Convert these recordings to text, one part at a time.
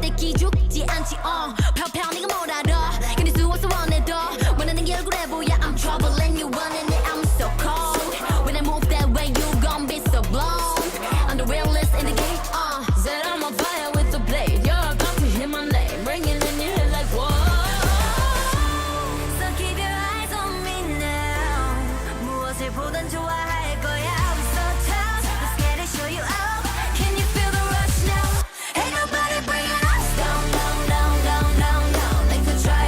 느끼 죽지 않지 평평 네가 뭘 알아 견딜 수 없어 원해도 원하는 게 얼굴에 보여 I'm troubling you running it I'm so cold When I move that way you gon' be so blown I'm the realest in the game Said I'm on fire with the blade You're about to hear my name ringing in your head like whoa So keep your eyes on me now 무엇을 보던 좋아할 거야 I'm so tough Let's get it show you out Can you feel the rush now Ain't nobody bringing us down, down, down, down, down, down They could try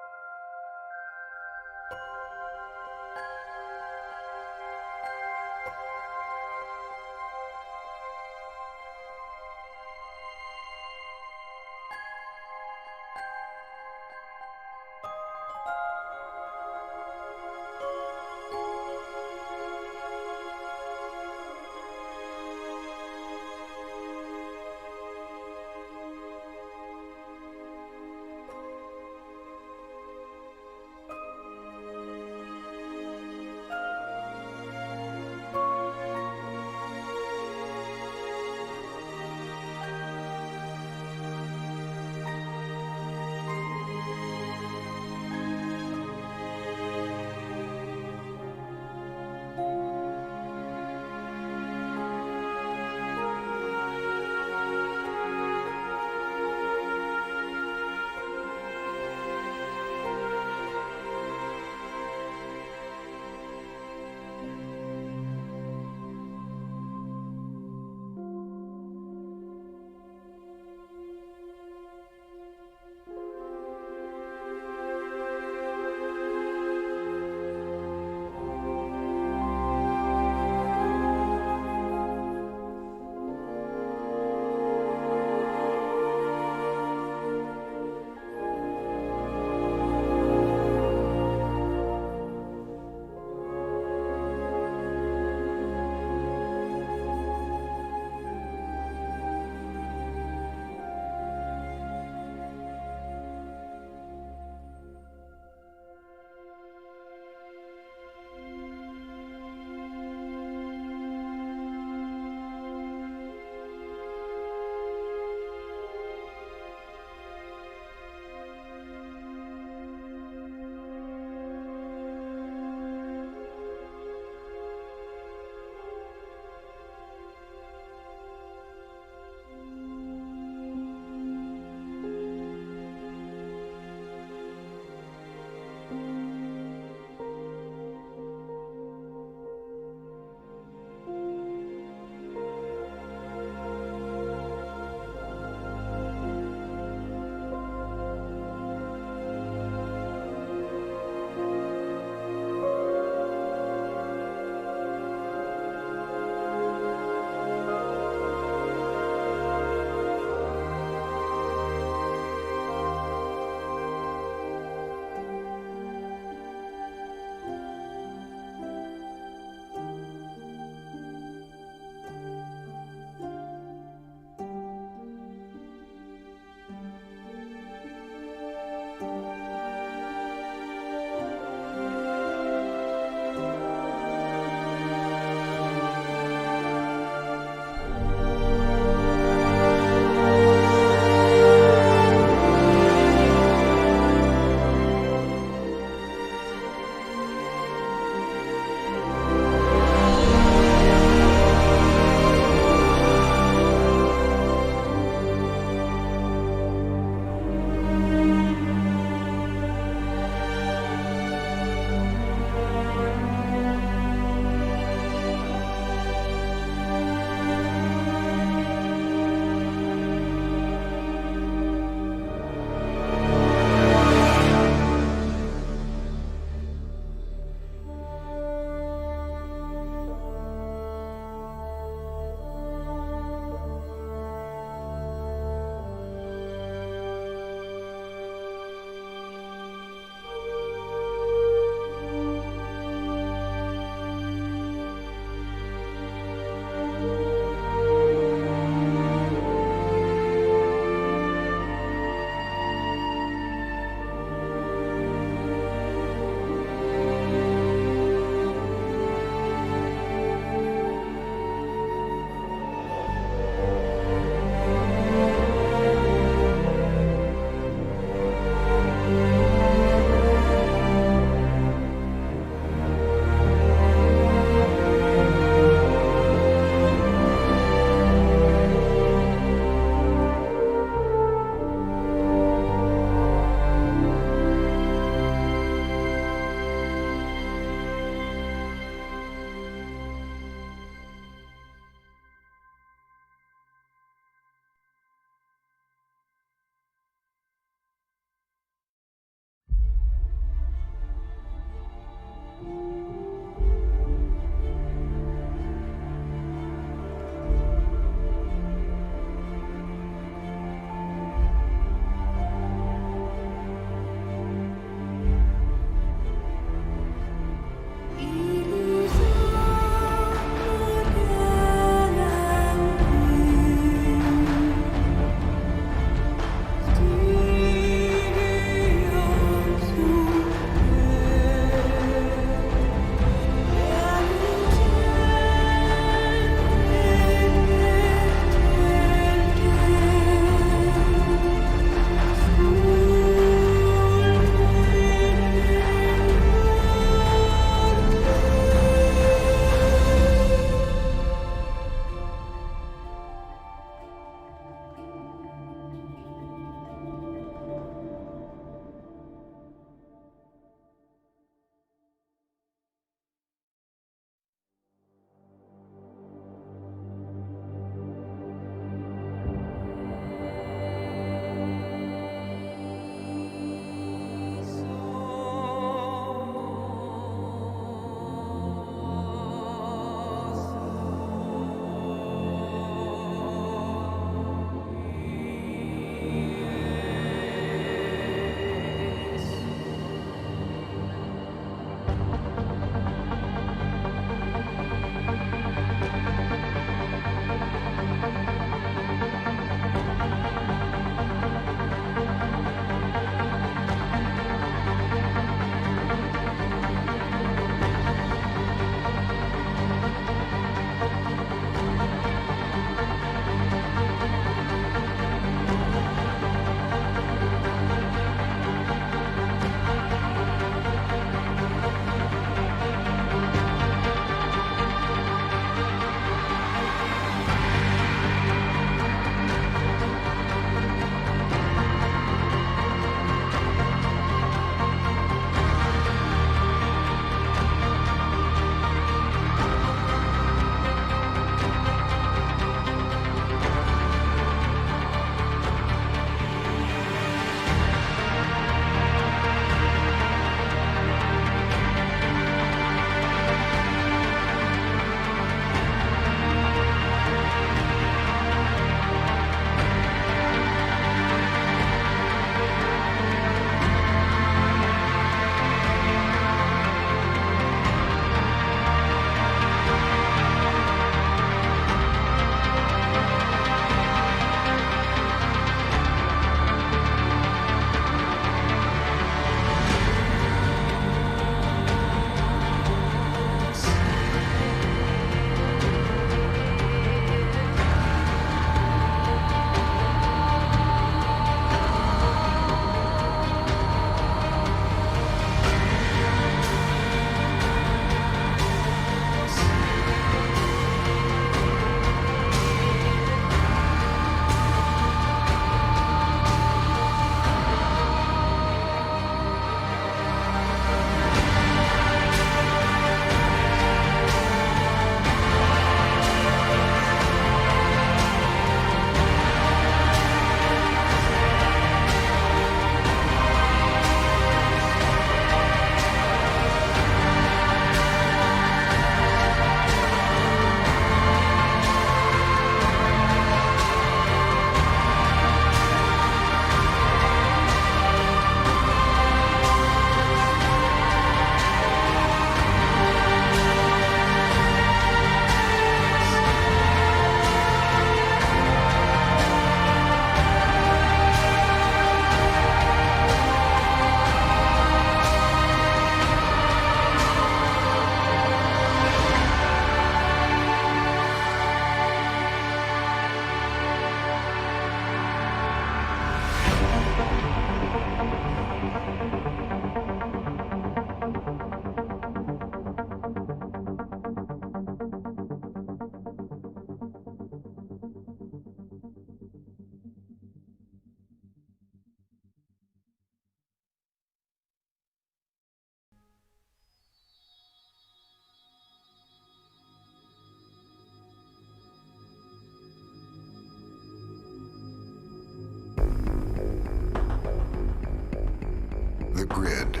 grid.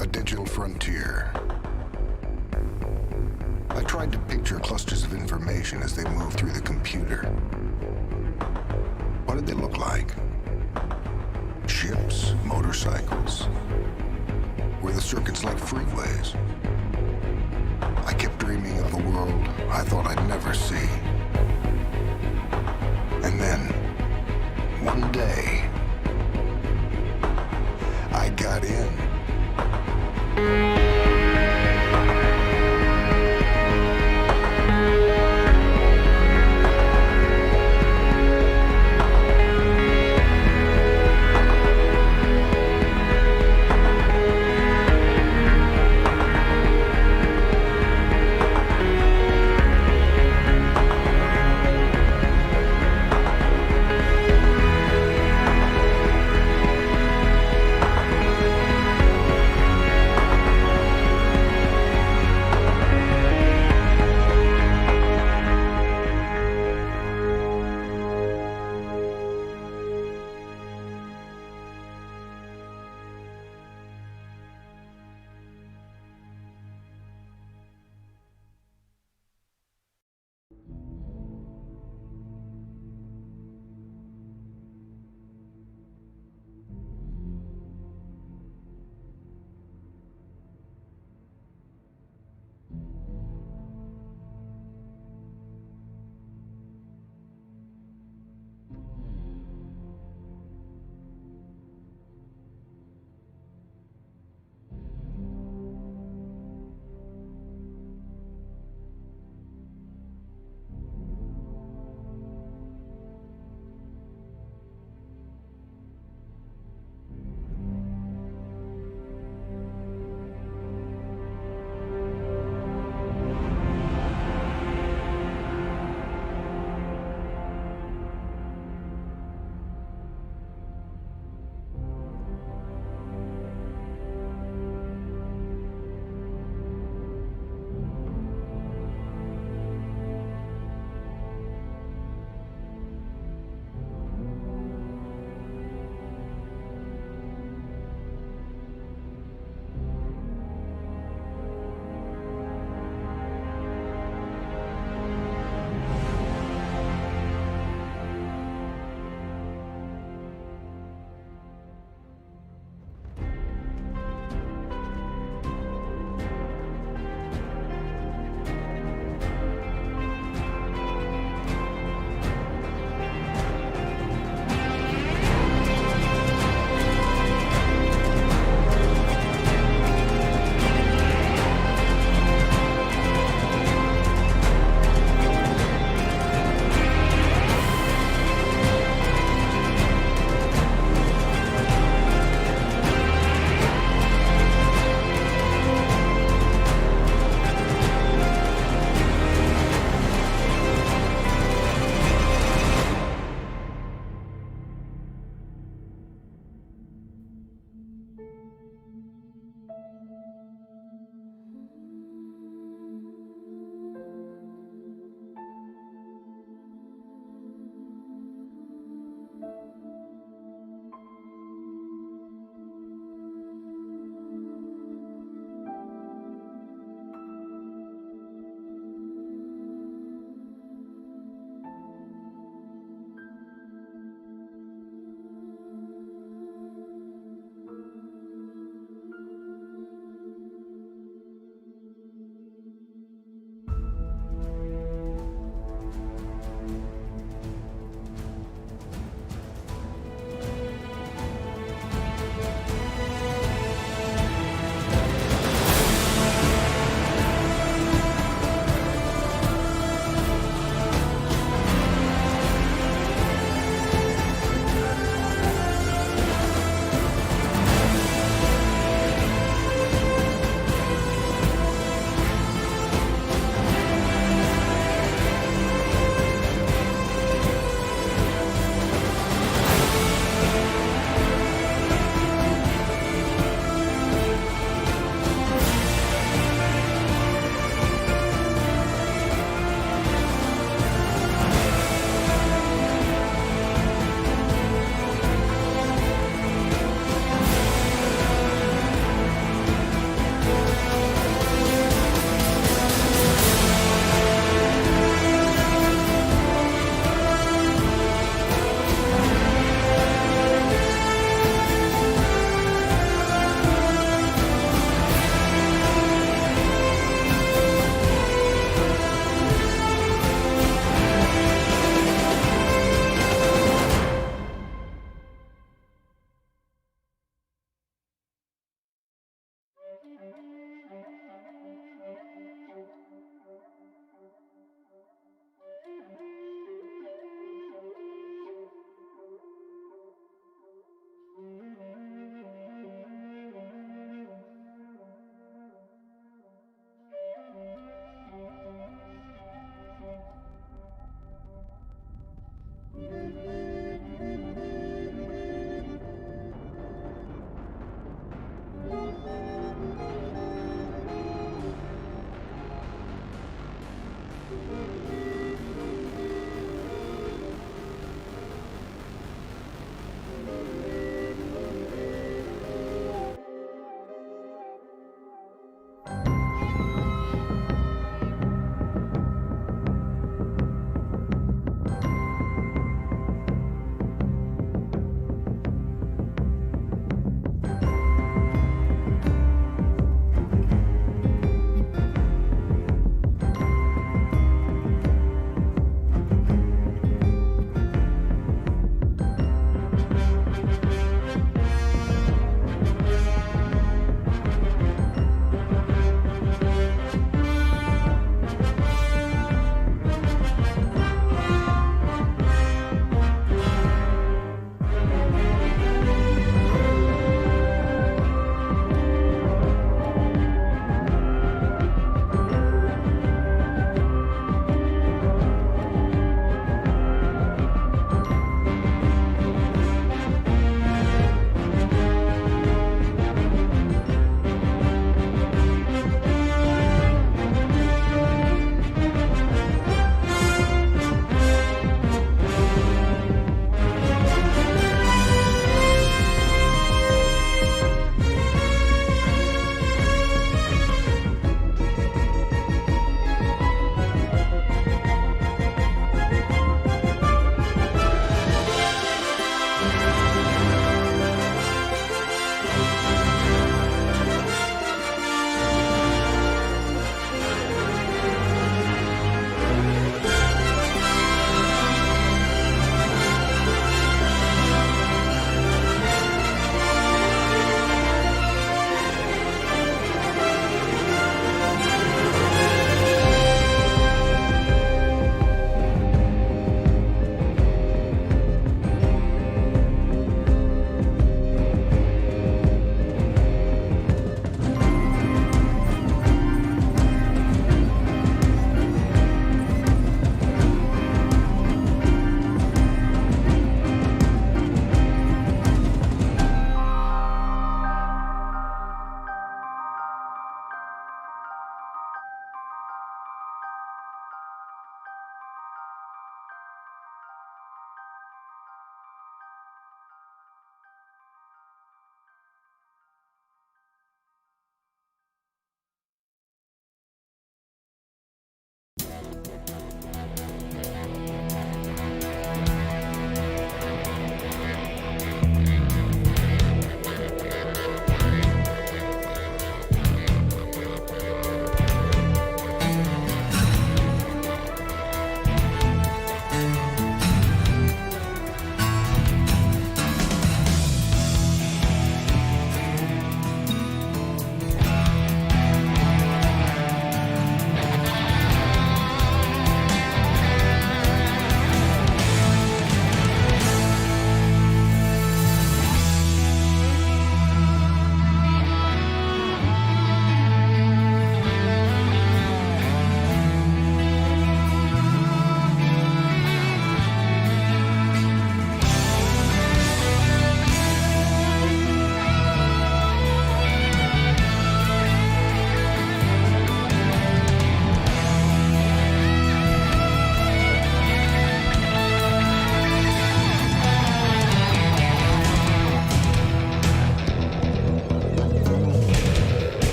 A digital frontier. I tried to picture clusters of information as they moved through the computer. What did they look like? Ships, motorcycles? Were the circuits like freeways? I kept dreaming of a world I thought I'd never see. And then, one day, I got in.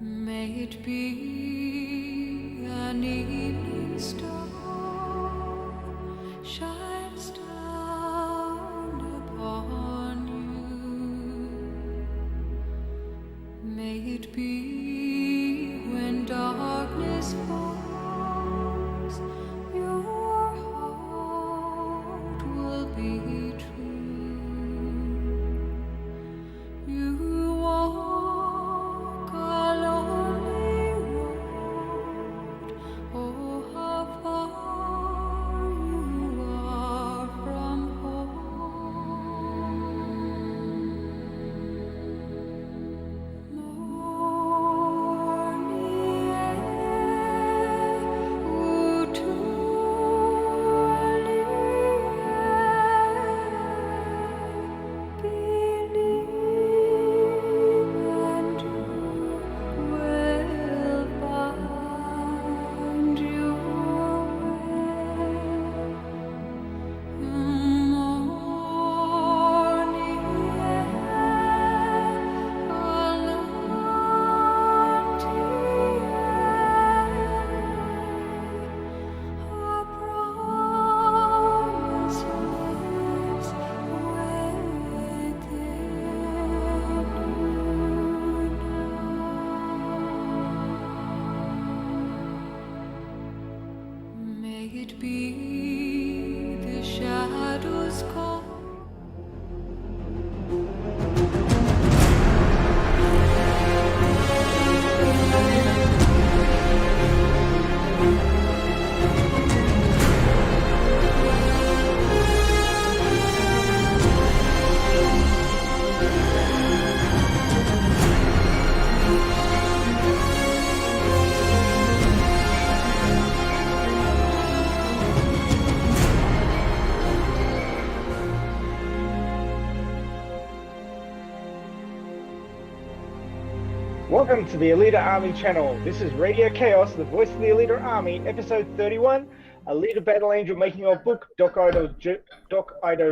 May it be an evening star shines down upon you. May it be when darkness falls, your heart will be true. You walk a lonely road. Oh, how far you are from home. Morning air, ooh, truly believe and you will find your way. Morning air, our promise lives within you. May it be the shadows call. Welcome to the Alita Army channel. This is Radio KAOS, the voice of the Alita Army, episode 31, Alita Battle Angel Making of Book, Doc Ido's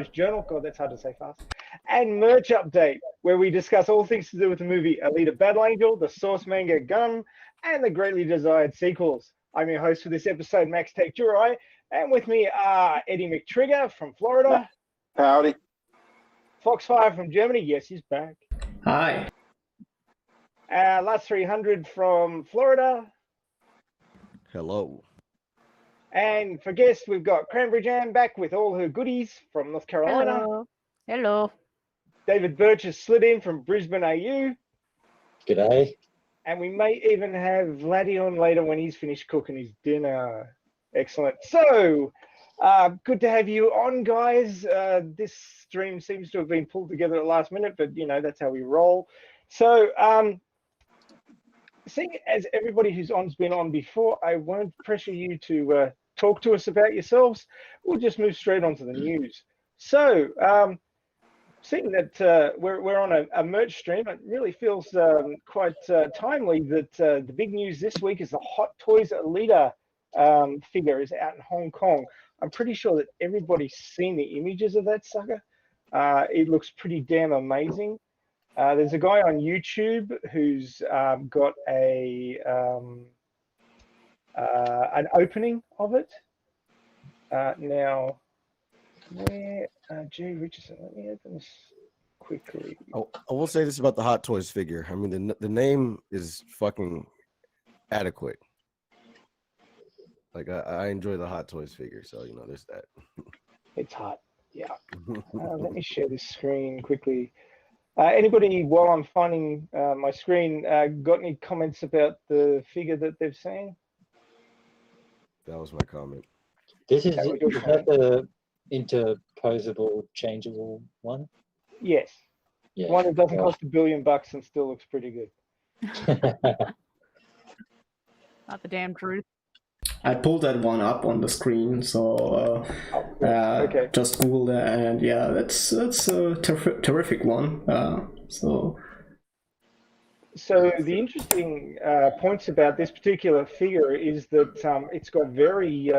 Journal, God that's hard to say fast, and merch update, where we discuss all things to do with the movie Alita Battle Angel, the source manga Gun, and the greatly desired sequels. I'm your host for this episode, Max Tech Jurai, and with me are Eddie McTrigger from Florida. Howdy. Foxfire from Germany, yes, he's back. Hi. Last 300 from Florida. Hello. And for guests, we've got Cranberry Jam back with all her goodies from North Carolina. Hello. Hello. David Birch has slid in from Brisbane, AU. G'day. And we may even have Vladdy on later when he's finished cooking his dinner. Excellent. So, good to have you on, guys. This stream seems to have been pulled together at the last minute, but, you know, that's how we roll. So, seeing as everybody who's on's been on before, I won't pressure you to talk to us about yourselves. We'll just move straight on to the news. So, seeing that we're on a merch stream, it really feels quite timely that the big news this week is the Hot Toys Alita figure is out in Hong Kong. I'm pretty sure that everybody's seen the images of that sucker. It looks pretty damn amazing. There's a guy on YouTube who's got an opening of it. Now, where, G. Richardson, let me open this quickly. I will say this about the Hot Toys figure. I mean, the name is fucking adequate. Like, I enjoy the Hot Toys figure, so, you know, there's that. It's hot, yeah. Let me share this screen quickly. Anybody, while I'm finding my screen, got any comments about the figure that they've seen? That was my comment. Is that the interposable, changeable one? Yes. Yeah. One that doesn't cost $1 billion and still looks pretty good. Not the damn truth. I pulled that one up on the screen, so Okay. just Google that, and yeah, that's a terrific one. So the interesting points about this particular figure is that it's got very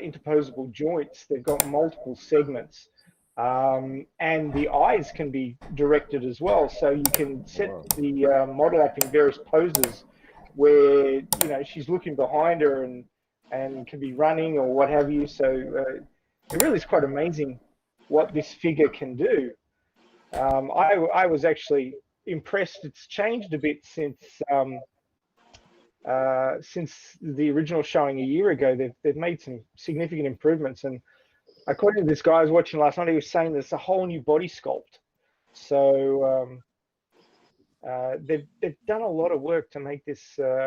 interposable joints. They've got multiple segments, and the eyes can be directed as well. So you can set the model up in various poses where she's looking behind her and can be running or what have you. So it really is quite amazing what this figure can do. I was actually impressed. It's changed a bit since the original showing a year ago. They've made some significant improvements, and according to this guy I was watching last night, he was saying there's a whole new body sculpt. So they've done a lot of work to make this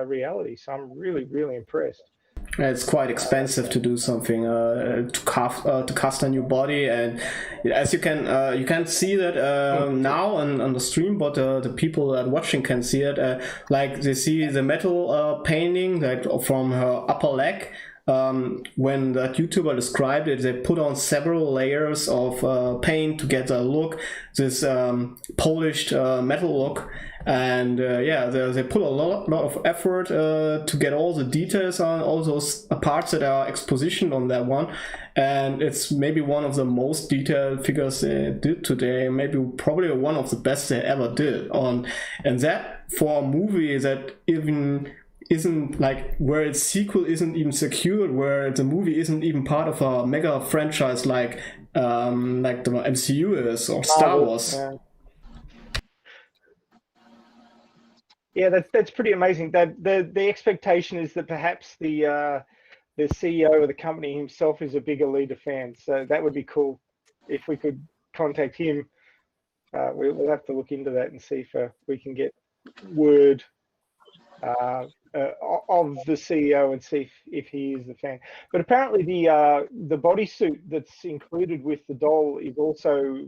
reality. So I'm really, really impressed. It's quite expensive to do something to cast a new body, and as you can't see that now on the stream, but the people that watching can see it. Like they see the metal painting that from her upper leg. When that YouTuber described it, they put on several layers of paint to get a look, this polished metal look. And they put a lot of effort to get all the details on all those parts that are expositioned on that one, and it's maybe one of the most detailed figures they did today, probably one of the best they ever did on. And that for a movie that even isn't like where its sequel isn't even secured, where the movie isn't even part of a mega franchise like the MCU is or Star Wars. Yeah, that's pretty amazing. That the expectation is that perhaps the CEO of the company himself is a big Alita fan. So that would be cool if we could contact him. We'll have to look into that and see if we can get word of the CEO and see if he is the fan. But apparently the bodysuit that's included with the doll is also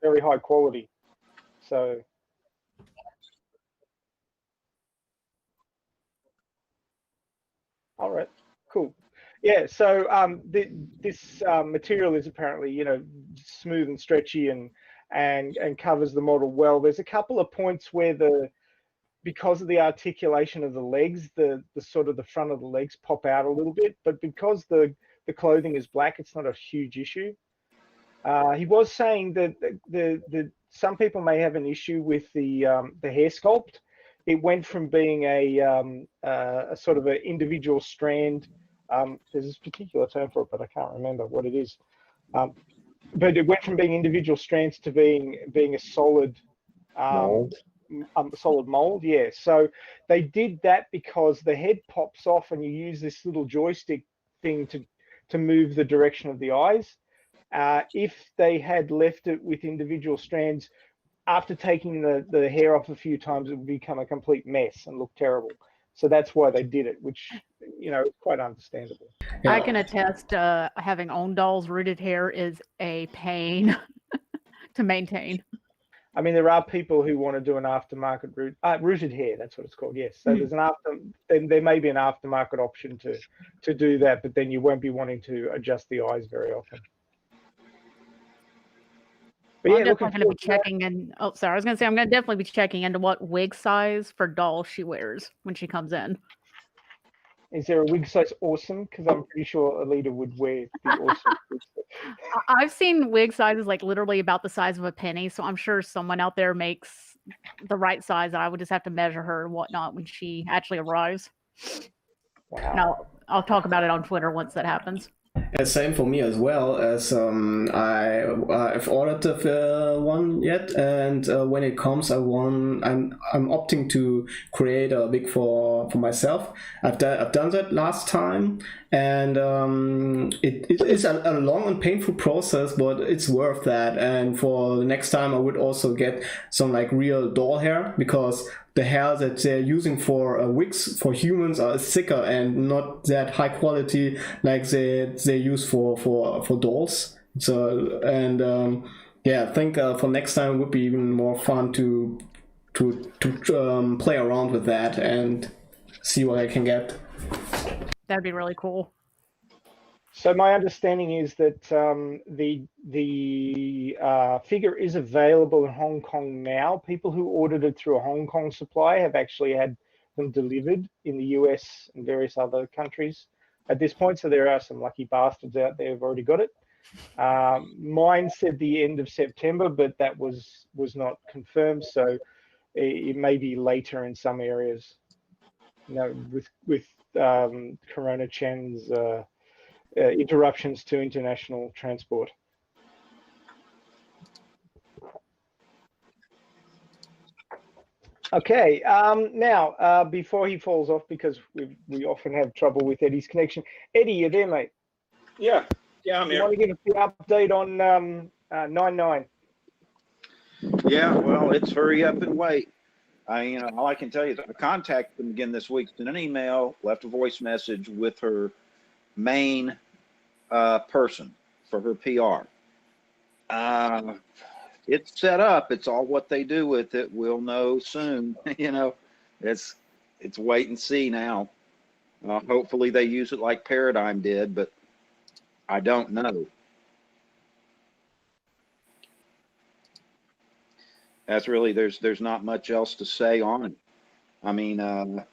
very high quality. So. All right, cool. Yeah, so this material is apparently, smooth and stretchy and covers the model well. There's a couple of points where because of the articulation of the legs, the sort of the front of the legs pop out a little bit, but because the clothing is black, it's not a huge issue. He was saying that the some people may have an issue with the hair sculpt. It went from being a sort of an individual strand. There's this particular term for it, but I can't remember what it is. But it went from being individual strands to being a solid Mold. Solid mold. Yeah. So they did that because the head pops off, and you use this little joystick thing to move the direction of the eyes. If they had left it with individual strands, after taking the hair off a few times, it would become a complete mess and look terrible. So that's why they did it, which, is quite understandable. Yeah. I can attest having own dolls, rooted hair is a pain to maintain. I mean, there are people who want to do an aftermarket rooted hair. That's what it's called. Yes. So there's there may be an aftermarket option to do that, but then you won't be wanting to adjust the eyes very often. Well, I'm definitely going to be checking in. Oh, sorry. I was going to say I'm going to definitely be checking into what wig size for doll she wears when she comes in. Is there a wig size awesome? Because I'm pretty sure Alita would wear the awesome wig size. I've seen wig sizes like literally about the size of a penny, so I'm sure someone out there makes the right size. I would just have to measure her and whatnot when she actually arrives. Wow. And I'll talk about it on Twitter once that happens. And same for me as well, as I've ordered the one yet, and when it comes, I'm opting to create a wig for myself. I've done that last time, and it is a long and painful process, but it's worth that. And for the next time, I would also get some like real doll hair, because the hair that they're using for wigs for humans are thicker and not that high quality like they use for dolls. So I think for next time it would be even more fun to play around with that and see what I can get. That'd be really cool. So my understanding is that the figure is available in Hong Kong now. People who ordered it through a Hong Kong supply have actually had them delivered in the US and various other countries at this point. So there are some lucky bastards out there who've already got it. Mine said the end of September, but that was not confirmed. So it may be later in some areas. with Corona Chen's interruptions to international transport. Okay, now before he falls off, because we often have trouble with Eddie's connection. Eddie, you there, mate? Yeah, I'm You here. want to give us the update on 9-9? Yeah, well, it's hurry up and wait. All I can tell you is I contacted them again this week, sent an email, left a voice message with her main person for her PR. It's set up. It's all what they do with it. We'll know soon. It's wait and see now. Hopefully they use it like Paradigm did, but I don't know. That's really, there's not much else to say on it. I mean, the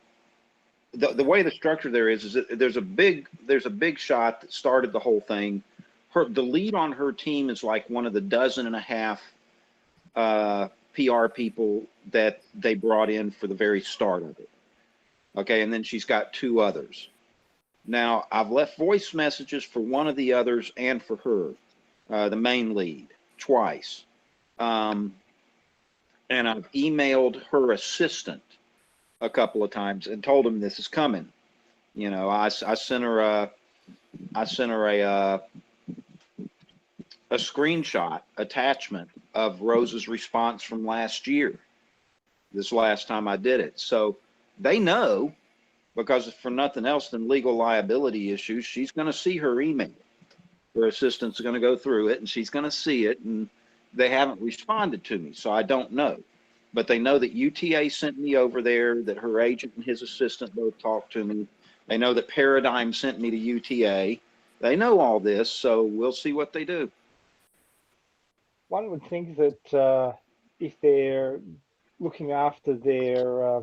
way the structure there is that there's a big shot that started the whole thing. The lead on her team is like one of the 12.5 PR people that they brought in for the very start of it. Okay, and then she's got 2 others. Now, I've left voice messages for one of the others and for her, the main lead, twice. And I've emailed her assistant a couple of times and told him this is coming. I sent her a screenshot attachment of Rose's response from last year, this last time I did it. So they know, because for nothing else than legal liability issues, she's going to see her email. Her assistant's going to go through it and she's going to see it, and they haven't responded to me, so I don't know. But they know that UTA sent me over there, that her agent and his assistant both talked to me. They know that Paradigm sent me to UTA. They know all this, so we'll see what they do. One would think that if they're looking after their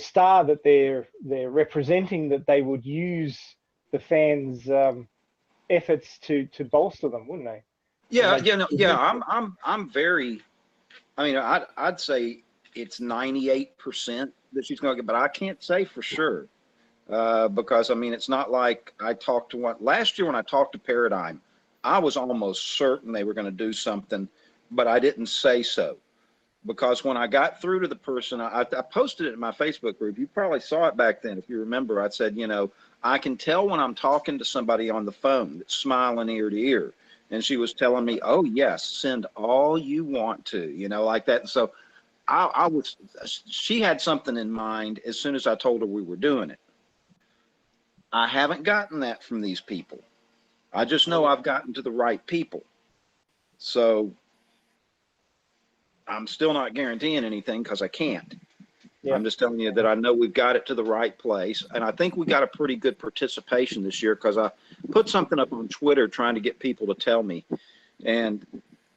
star that they're representing, that they would use the fans' efforts to bolster them, wouldn't they? I'm very. I mean, I'd say it's 98% that she's going to get, but I can't say for sure because I mean, it's not like I talked to one last year when I talked to Paradigm. I was almost certain they were going to do something, but I didn't say so because when I got through to the person, I posted it in my Facebook group. You probably saw it back then, if you remember. I said, I can tell when I'm talking to somebody on the phone that's smiling ear to ear. And she was telling me, oh, yes, send all you want to, like that. And so she had something in mind as soon as I told her we were doing it. I haven't gotten that from these people. I just know I've gotten to the right people. So I'm still not guaranteeing anything because I can't. Yeah. I'm just telling you that I know we've got it to the right place. And I think we got a pretty good participation this year because I put something up on Twitter trying to get people to tell me. And,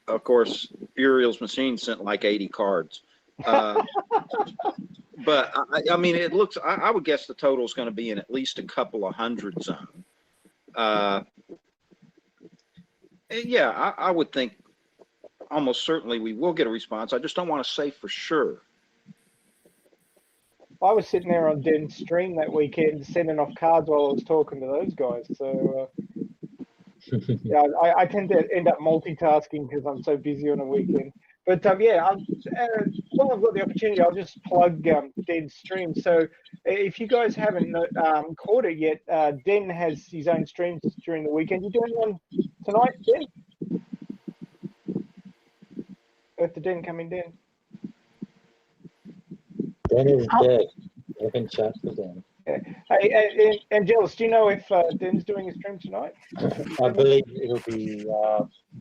of course, Uriel's machine sent like 80 cards. But, I mean, it looks, I would guess the total is going to be in at least a couple of hundred zone. Yeah, I would think almost certainly we will get a response. I just don't want to say for sure. I was sitting there on Den's stream that weekend sending off cards while I was talking to those guys. So, yeah, I tend to end up multitasking because I'm so busy on a weekend. But, yeah, while I've got the opportunity, I'll just plug Den's stream. So if you guys haven't caught it yet, Den has his own streams during the weekend. You doing one tonight, Den? Earth to Den, come in, Den. Den is dead. I can chat with Den. Yeah. Hey, Angelus, do you know if Den's doing a stream tonight? I believe it'll be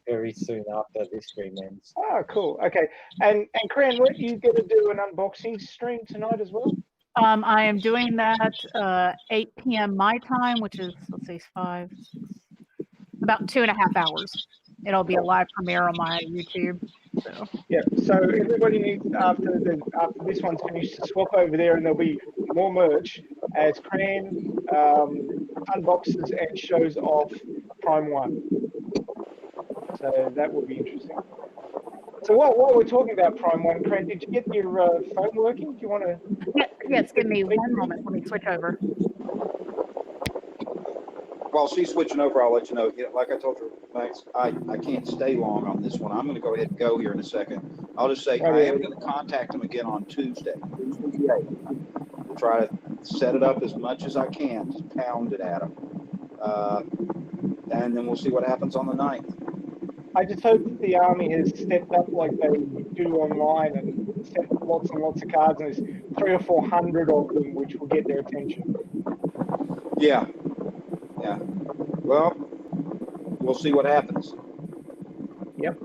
very soon after this stream ends. Oh, cool. Okay. And Cran, what you going to do an unboxing stream tonight as well? I am doing that 8 p.m. my time, which is, let's see, about 2.5 hours. It'll be a live premiere on my YouTube. So. Yeah, so everybody needs, after this one's finished, to swap over there and there'll be more merch as Cran unboxes and shows off Prime 1. So that will be interesting. So while we're talking about Prime 1, Cran, did you get your phone working? Do you want to? Yes, give me one moment. Let me switch over. While she's switching over, I'll let you know. Yeah, like I told you, Max, I can't stay long on this one. I'm going to go ahead and go here in a second. I'll just say I am going to contact him again on Tuesday the 8th. We'll try to set it up as much as I can, just pound it at him. And then we'll see what happens on the 9th. I just hope that the army has stepped up like they do online and sent lots and lots of cards, and there's 300 or 400 of them, which will get their attention. Yeah. Well, we'll see what happens. Yep.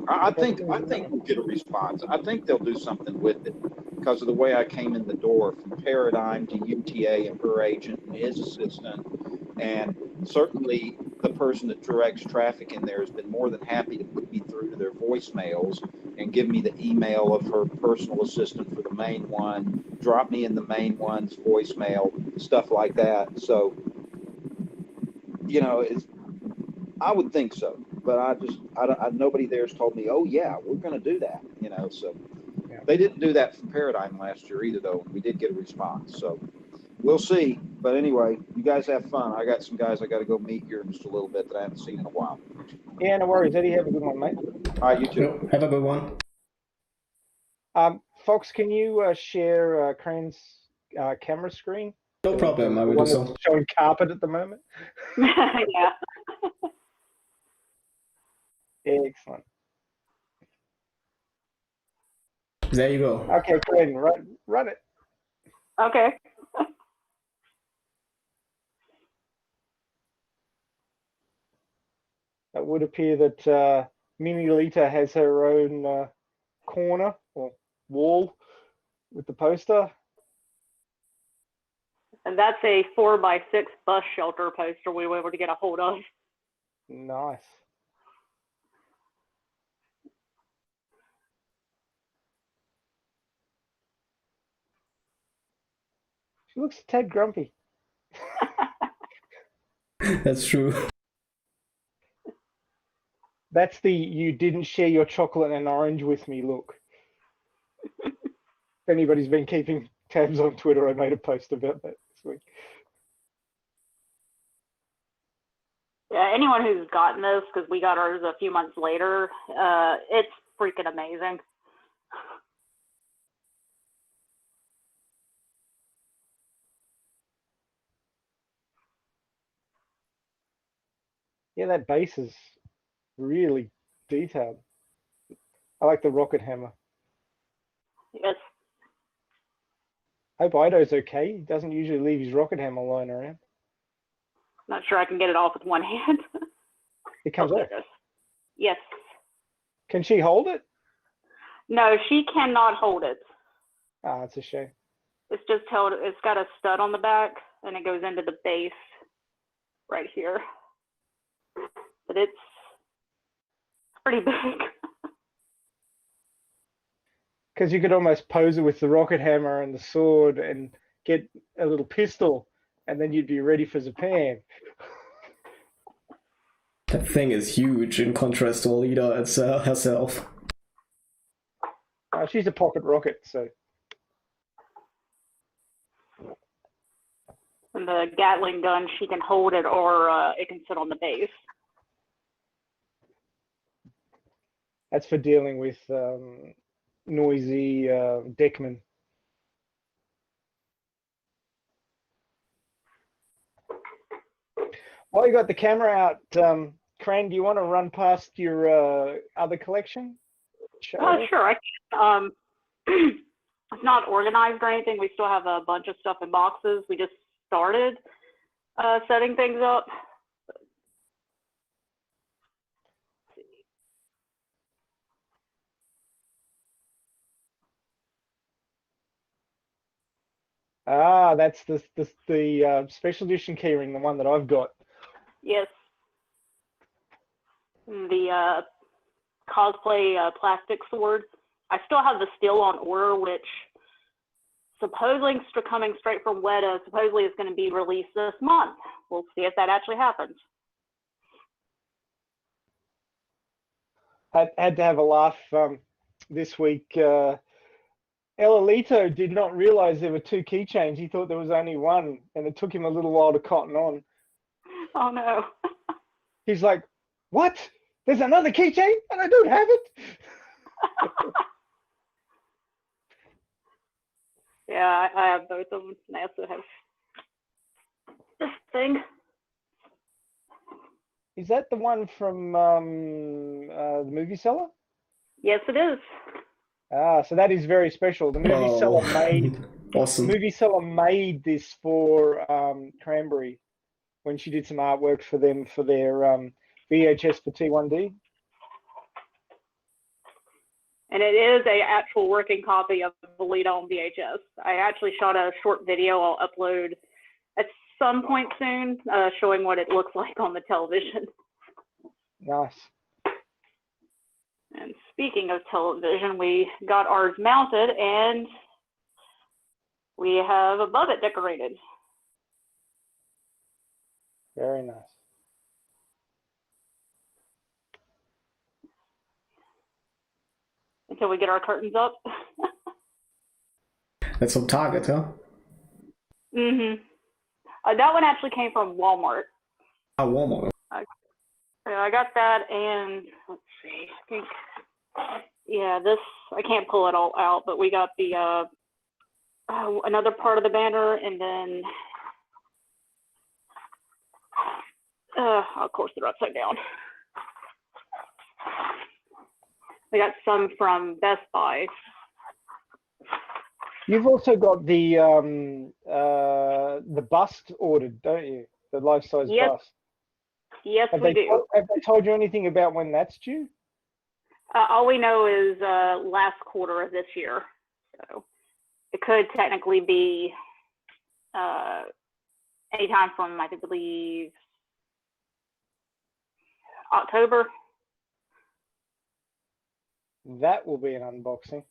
I think we'll get a response. I think they'll do something with it because of the way I came in the door from Paradigm to UTA and her agent and his assistant, and certainly the person that directs traffic in there has been more than happy to put me through to their voicemails and give me the email of her personal assistant for the main one, drop me in the main one's voicemail, stuff like that. So, you know, I would think so, but nobody there's told me, oh yeah, we're going to do that, you know. So Yeah. They didn't do that from Paradigm last year either, though. We did get a response, so we'll see. But anyway, you guys have fun. I got some guys I got to go meet here in just a little bit that I haven't seen in a while. Yeah, no worries. Eddie, have a good one, mate. All right, you too. Yep, have a good one. Fox, can you share Crane's camera screen? No problem, I The will one do so. that's showing carpet at the moment. Yeah. Excellent. There you go. Okay, Crane, run it. Okay. It would appear that Mini Alita has her own corner or wall with the poster. And that's a 4x6 bus shelter poster we were able to get a hold of. Nice. She looks a tad grumpy. That's true. That's the you didn't share your chocolate and orange with me look. If anybody's been keeping tabs on Twitter, I made a post about that this week. Yeah, anyone who's gotten this, because we got ours a few months later, it's freaking amazing. Yeah, that base is really detailed. I like the rocket hammer. Yes. Hope Ido's okay. He doesn't usually leave his rocket hammer lying around. Not sure I can get it off with one hand. It comes there off. it goes. Yes. Can she hold it? No, she cannot hold it. Ah, it's a shame. It's just held, it's got a stud on the back and it goes into the base right here. But it's pretty big. Because you could almost pose it with the rocket hammer and the sword and get a little pistol, and then you'd be ready for Japan. That thing is huge in contrast to Alita herself. She's a pocket rocket, so. And the Gatling gun, she can hold it or it can sit on the base. That's for dealing with noisy deckmen. While you got the camera out, Crane, do you want to run past your other collection? Sure. I can. It's not organized or anything. We still have a bunch of stuff in boxes. We just started setting things up. Ah, that's the special edition keyring, the one that I've got. Yes. The cosplay plastic sword. I still have the steel on order, which supposedly coming straight from Weta, supposedly is going to be released this month. We'll see if that actually happens. I had to have a laugh this week. Alito did not realize there were two keychains. He thought there was only one, and it took him a little while to cotton on. Oh no. He's like, "What? There's another keychain, and I don't have it." Yeah, I have both of them, and I also have this thing. Is that the one from the movie seller? Yes, it is. Ah, so that is very special. The movie seller made awesome. movie seller made this for Cranberry when she did some artwork for them for their VHS for T1D. And it is a actual working copy of Alita on VHS. I actually shot a short video I'll upload at some point soon, showing what it looks like on the television. Nice. And speaking of television, we got ours mounted and we have above it decorated. Very nice. Until we get our curtains up. That's from Target, huh? Mm-hmm. That one actually came from Walmart. Ah, Walmart. I got that, and let's see, I think, yeah, this, I can't pull it all out, but we got the, another part of the banner, and then, of course, they're upside down. We got some from Best Buy. You've also got the bust ordered, don't you? The life-size Yes. bust. Yes, Have we they do. have they told you anything about when that's due? All we know is last quarter of this year. So it could technically be anytime from, I believe, October. That will be an unboxing.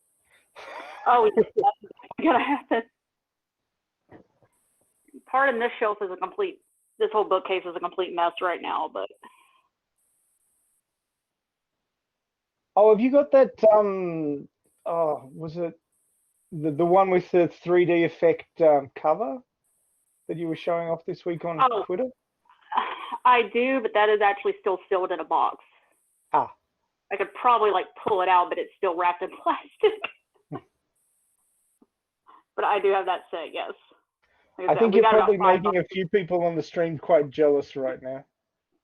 Oh, that's gonna happen. Part of this shelf is this whole bookcase is a complete mess right now, but. Oh, have you got that? Oh, was it the one with the 3D effect cover that you were showing off this week on Twitter? I do, but that is actually still sealed in a box. Ah. I could probably like pull it out, but it's still wrapped in plastic. But I do have that set, yes. Like I think you're probably making a few people on the stream quite jealous right now.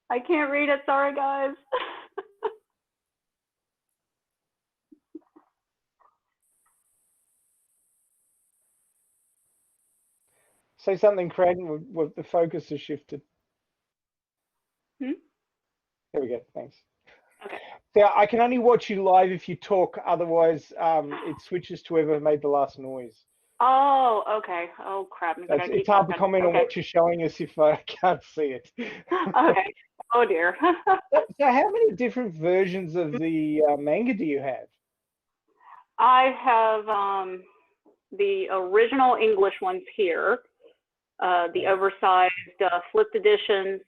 I can't read it, sorry guys. Say something, Craig, with the focus has shifted. Hmm? There we go, thanks. Okay. Yeah, I can only watch you live if you talk, otherwise it switches to whoever made the last noise. Oh, okay. Oh crap. It's hard to comment on what you're showing us if I can't see it. Okay. Oh dear. So how many different versions of the manga do you have? I have the original English ones here, the oversized flipped editions.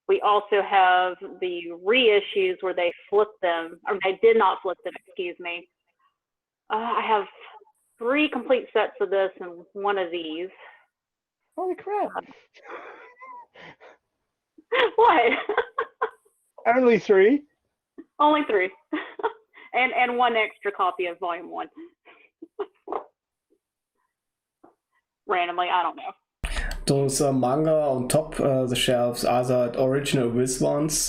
We also have the reissues where they flipped them, or they did not flip them, excuse me. I have 3 complete sets of this and 1 of these. Holy crap. What? Only 3? Only 3. and 1 extra copy of volume 1. Randomly, I don't know. Those manga on top the shelves, are the original Viz ones?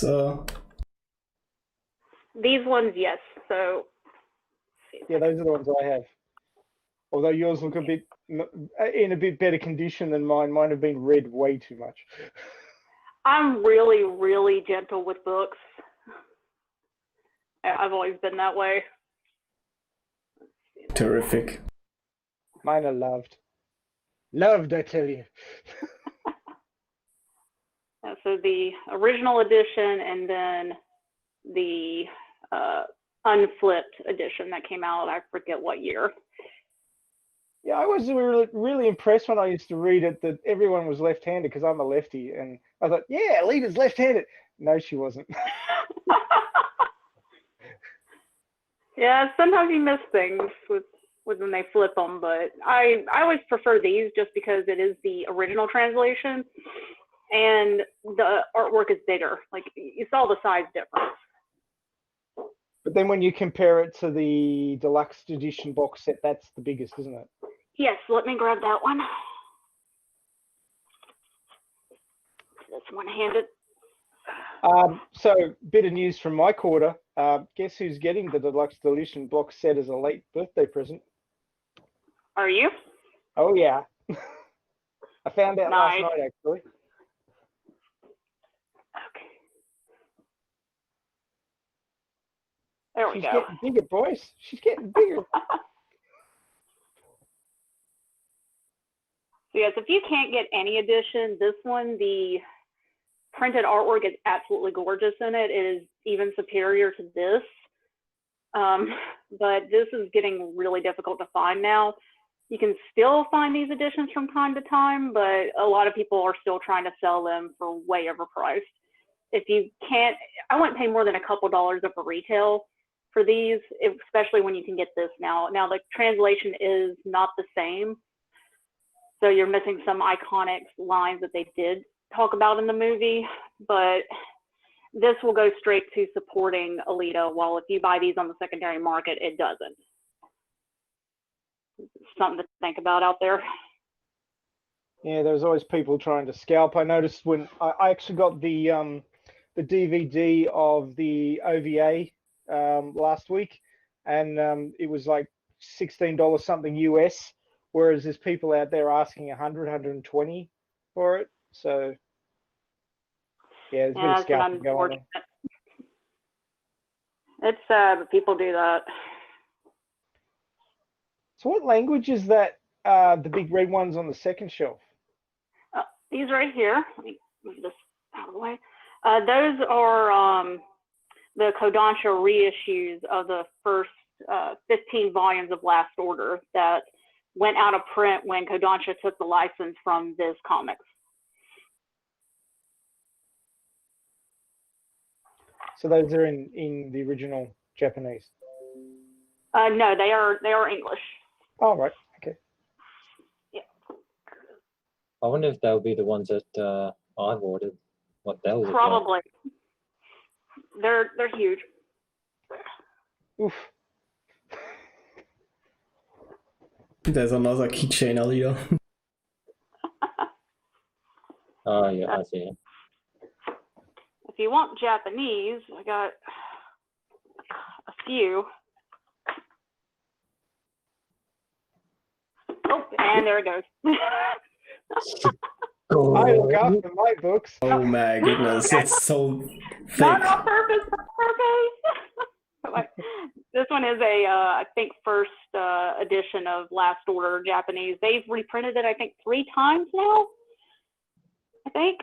These ones, yes. So. Yeah, those are the ones I have. Although yours look in a bit better condition than mine. Mine have been read way too much. I'm really, really gentle with books. I've always been that way. Terrific. Mine are loved. Loved, I tell you. So the original edition and then the unflipped edition that came out, I forget what year. Yeah, I was really impressed when I used to read it that everyone was left-handed because I'm a lefty, and I thought, yeah, Alita's left-handed. No, she wasn't. Yeah, sometimes you miss things with when they flip them, but I always prefer these just because it is the original translation and the artwork is bigger. Like you saw the size difference. But then when you compare it to the deluxe edition box set, that's the biggest, isn't it? Yes, let me grab that one. That's one-handed. So, bit of news from my quarter. Guess who's getting the deluxe edition box set as a late birthday present? Are you? Oh yeah, I found out last Nice. night actually. Okay. There we She's go. getting bigger, boys. She's getting bigger. So yes, if you can't get any edition, this one, the printed artwork is absolutely gorgeous in it. It is even superior to this. But this is getting really difficult to find now. You can still find these editions from time to time, but a lot of people are still trying to sell them for way overpriced. If you can't, I wouldn't pay more than a couple dollars over retail for these, especially when you can get this now. Now the translation is not the same, so you're missing some iconic lines that they did talk about in the movie, but this will go straight to supporting Alita, while if you buy these on the secondary market, it doesn't. Something to think about out there. Yeah, there's always people trying to scalp. I noticed when I actually got the DVD of the OVA last week, and it was like $16 something US, whereas there's people out there asking 120 for it. So yeah, there's a bit of It's been scalping going on. unfortunate. It's sad, but people do that. So what language is that? The big red ones on the second shelf. These right here, let me move this out of the way. Those are the Kodansha reissues of the first 15 volumes of Last Order that went out of print when Kodansha took the license from Viz Comics. So those are in the original Japanese. No, they are English. Oh, right. Okay. Yeah. I wonder if they'll be the ones that I've ordered. What they'll look like. Probably. They're huge. Oof. There's another keychain earlier. Oh yeah, I see it. If you want Japanese, I got a few. Oh, and there it goes. I look after my books. Oh my goodness, it's so thick. Not on purpose, on purpose. This one is a, I think, first edition of Last Order Japanese. They've reprinted it, I think, 3 times now. I think.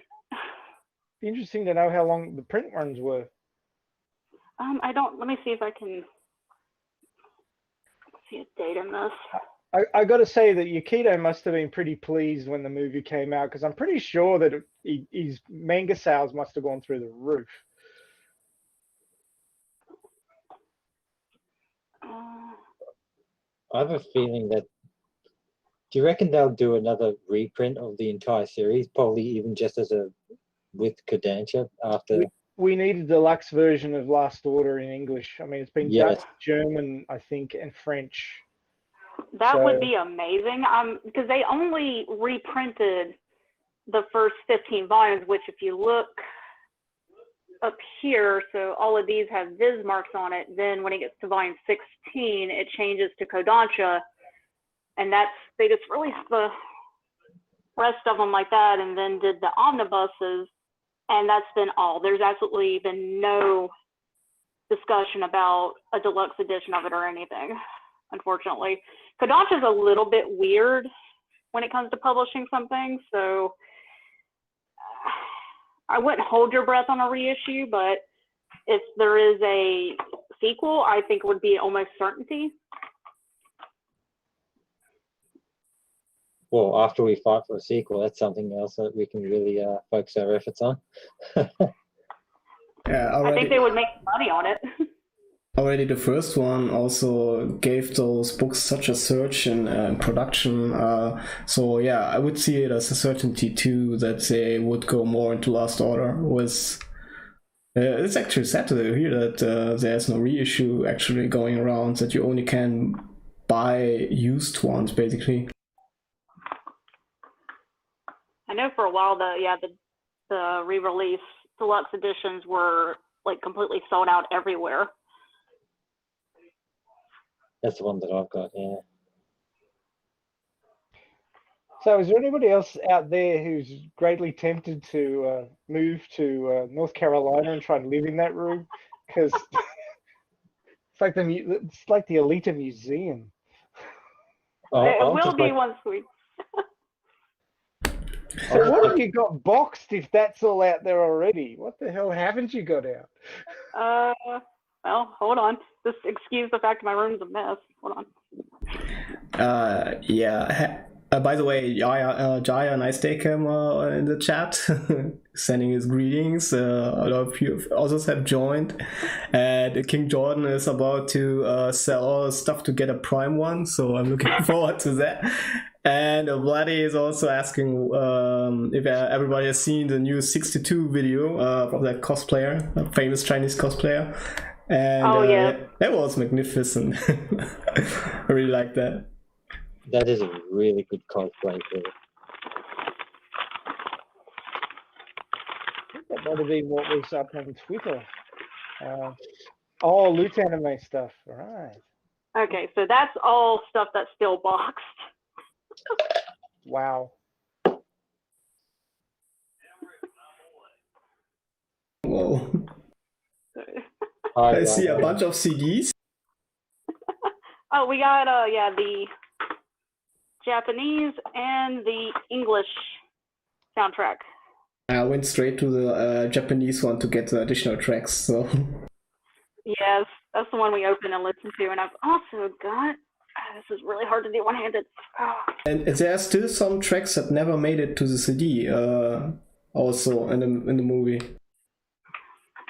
Be interesting to know how long the print runs were. Let me see if I can see a date in this. I got to say that Yukito must have been pretty pleased when the movie came out, because I'm pretty sure that his manga sales must have gone through the roof. I have a feeling that. Do you reckon they'll do another reprint of the entire series, probably even just as a with Kodansha after? We need a deluxe version of Last Order in English. I mean, it's been Yes. Dutch, German, I think, and French. That So- would be amazing. Because they only reprinted the first 15 volumes, which if you look up here, so all of these have Viz marks on it. Then when it gets to volume 16, it changes to Kodansha, and they just released the rest of them like that, and then did the omnibuses, and that's been all. There's absolutely been no discussion about a deluxe edition of it or anything, unfortunately. Kodansha is a little bit weird when it comes to publishing something, so I wouldn't hold your breath on a reissue, but if there is a sequel, I think it would be almost certainty. Well, after we fight for a sequel, that's something else that we can really focus our efforts on. Yeah, I think they would make money on it. already the first one also gave those books such a surge in production. So yeah, I would see it as a certainty too that they would go more into Last Order. It's actually sad to hear that there's no reissue actually going around, that you only can buy used ones basically. I know for a while the re-release deluxe editions were like completely sold out everywhere. That's the one that I've got, yeah. So is there anybody else out there who's greatly tempted to move to North Carolina and try to live in that room? Because it's like the Alita Museum. It will be once we. So what have you got boxed if that's all out there already? What the hell haven't you got out? Well, hold on. Just excuse the fact my room's a mess. Hold on. Yeah. By the way, Jaya Nice Day came in the chat, sending his greetings. A lot of you others have joined. And King Jordan is about to sell all the stuff to get a Prime one, so I'm looking forward to that. And Vladdy is also asking if everybody has seen the new 62 video from that cosplayer, a famous Chinese cosplayer. And yeah. That was magnificent. I really like that. That is a really good cosplay too. I think that might have been what was up on Twitter. Loot anime stuff. All right. Okay, so that's all stuff that's still boxed. Wow. Whoa. I see a bunch of CDs. Oh, we got the Japanese and the English soundtrack. I went straight to the Japanese one to get the additional tracks. So. Yes, that's the one we opened and listened to, and I've also got. This is really hard to do one-handed. Oh. And there are still some tracks that never made it to the CD. Also in the movie.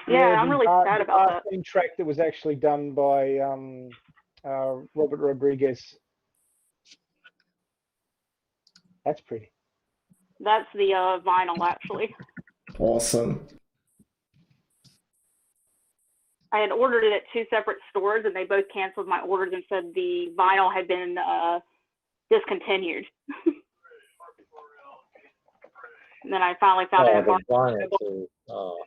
Yeah, I'm really sad about that. The track that was actually done by Robert Rodriguez. That's pretty. That's the vinyl, actually. Awesome. I had ordered it at 2 separate stores, and they both canceled my orders and said the vinyl had been discontinued. And then I finally found it. The vinyl too. Oh.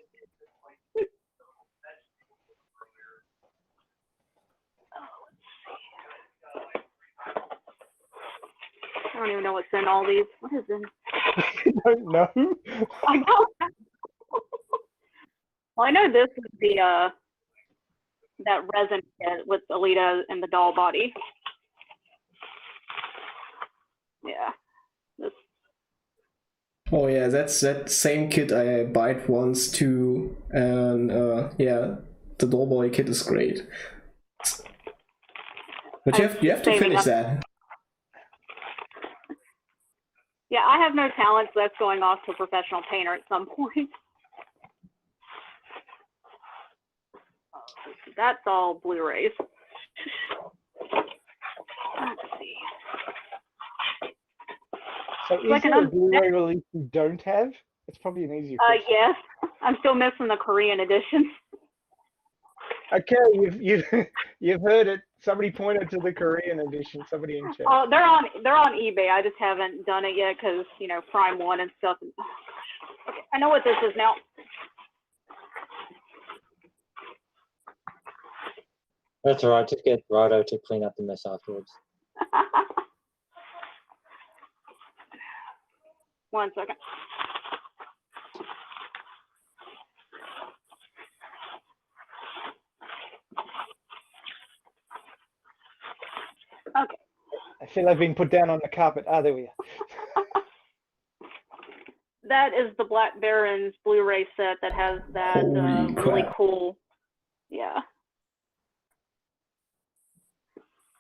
I don't even know what's in all these. What is in? You don't know? I don't know. Well, I know this is the that resin kit with Alita and the doll body. Yeah. This. Oh yeah, that's that same kit I bought once too, and yeah, the doll body kit is great. But you have to finish that. Yeah, I have no talent, so that's going off to a professional painter at some point. That's all Blu-rays. Let's see. So is there a Blu-ray release you don't have? It's probably an easier question. Yes, I'm still missing the Korean edition. Okay, you've heard it. Somebody pointed to the Korean edition. Somebody in chat. Oh, they're on eBay. I just haven't done it yet because Prime 1 and stuff. Okay, I know what this is now. That's all right. Just get Rido to clean up the mess afterwards. 1 second. Okay. I feel I've been put down on the carpet. Ah, there we are. That is the Black Baron's Blu-ray set that has that really cool. Yeah.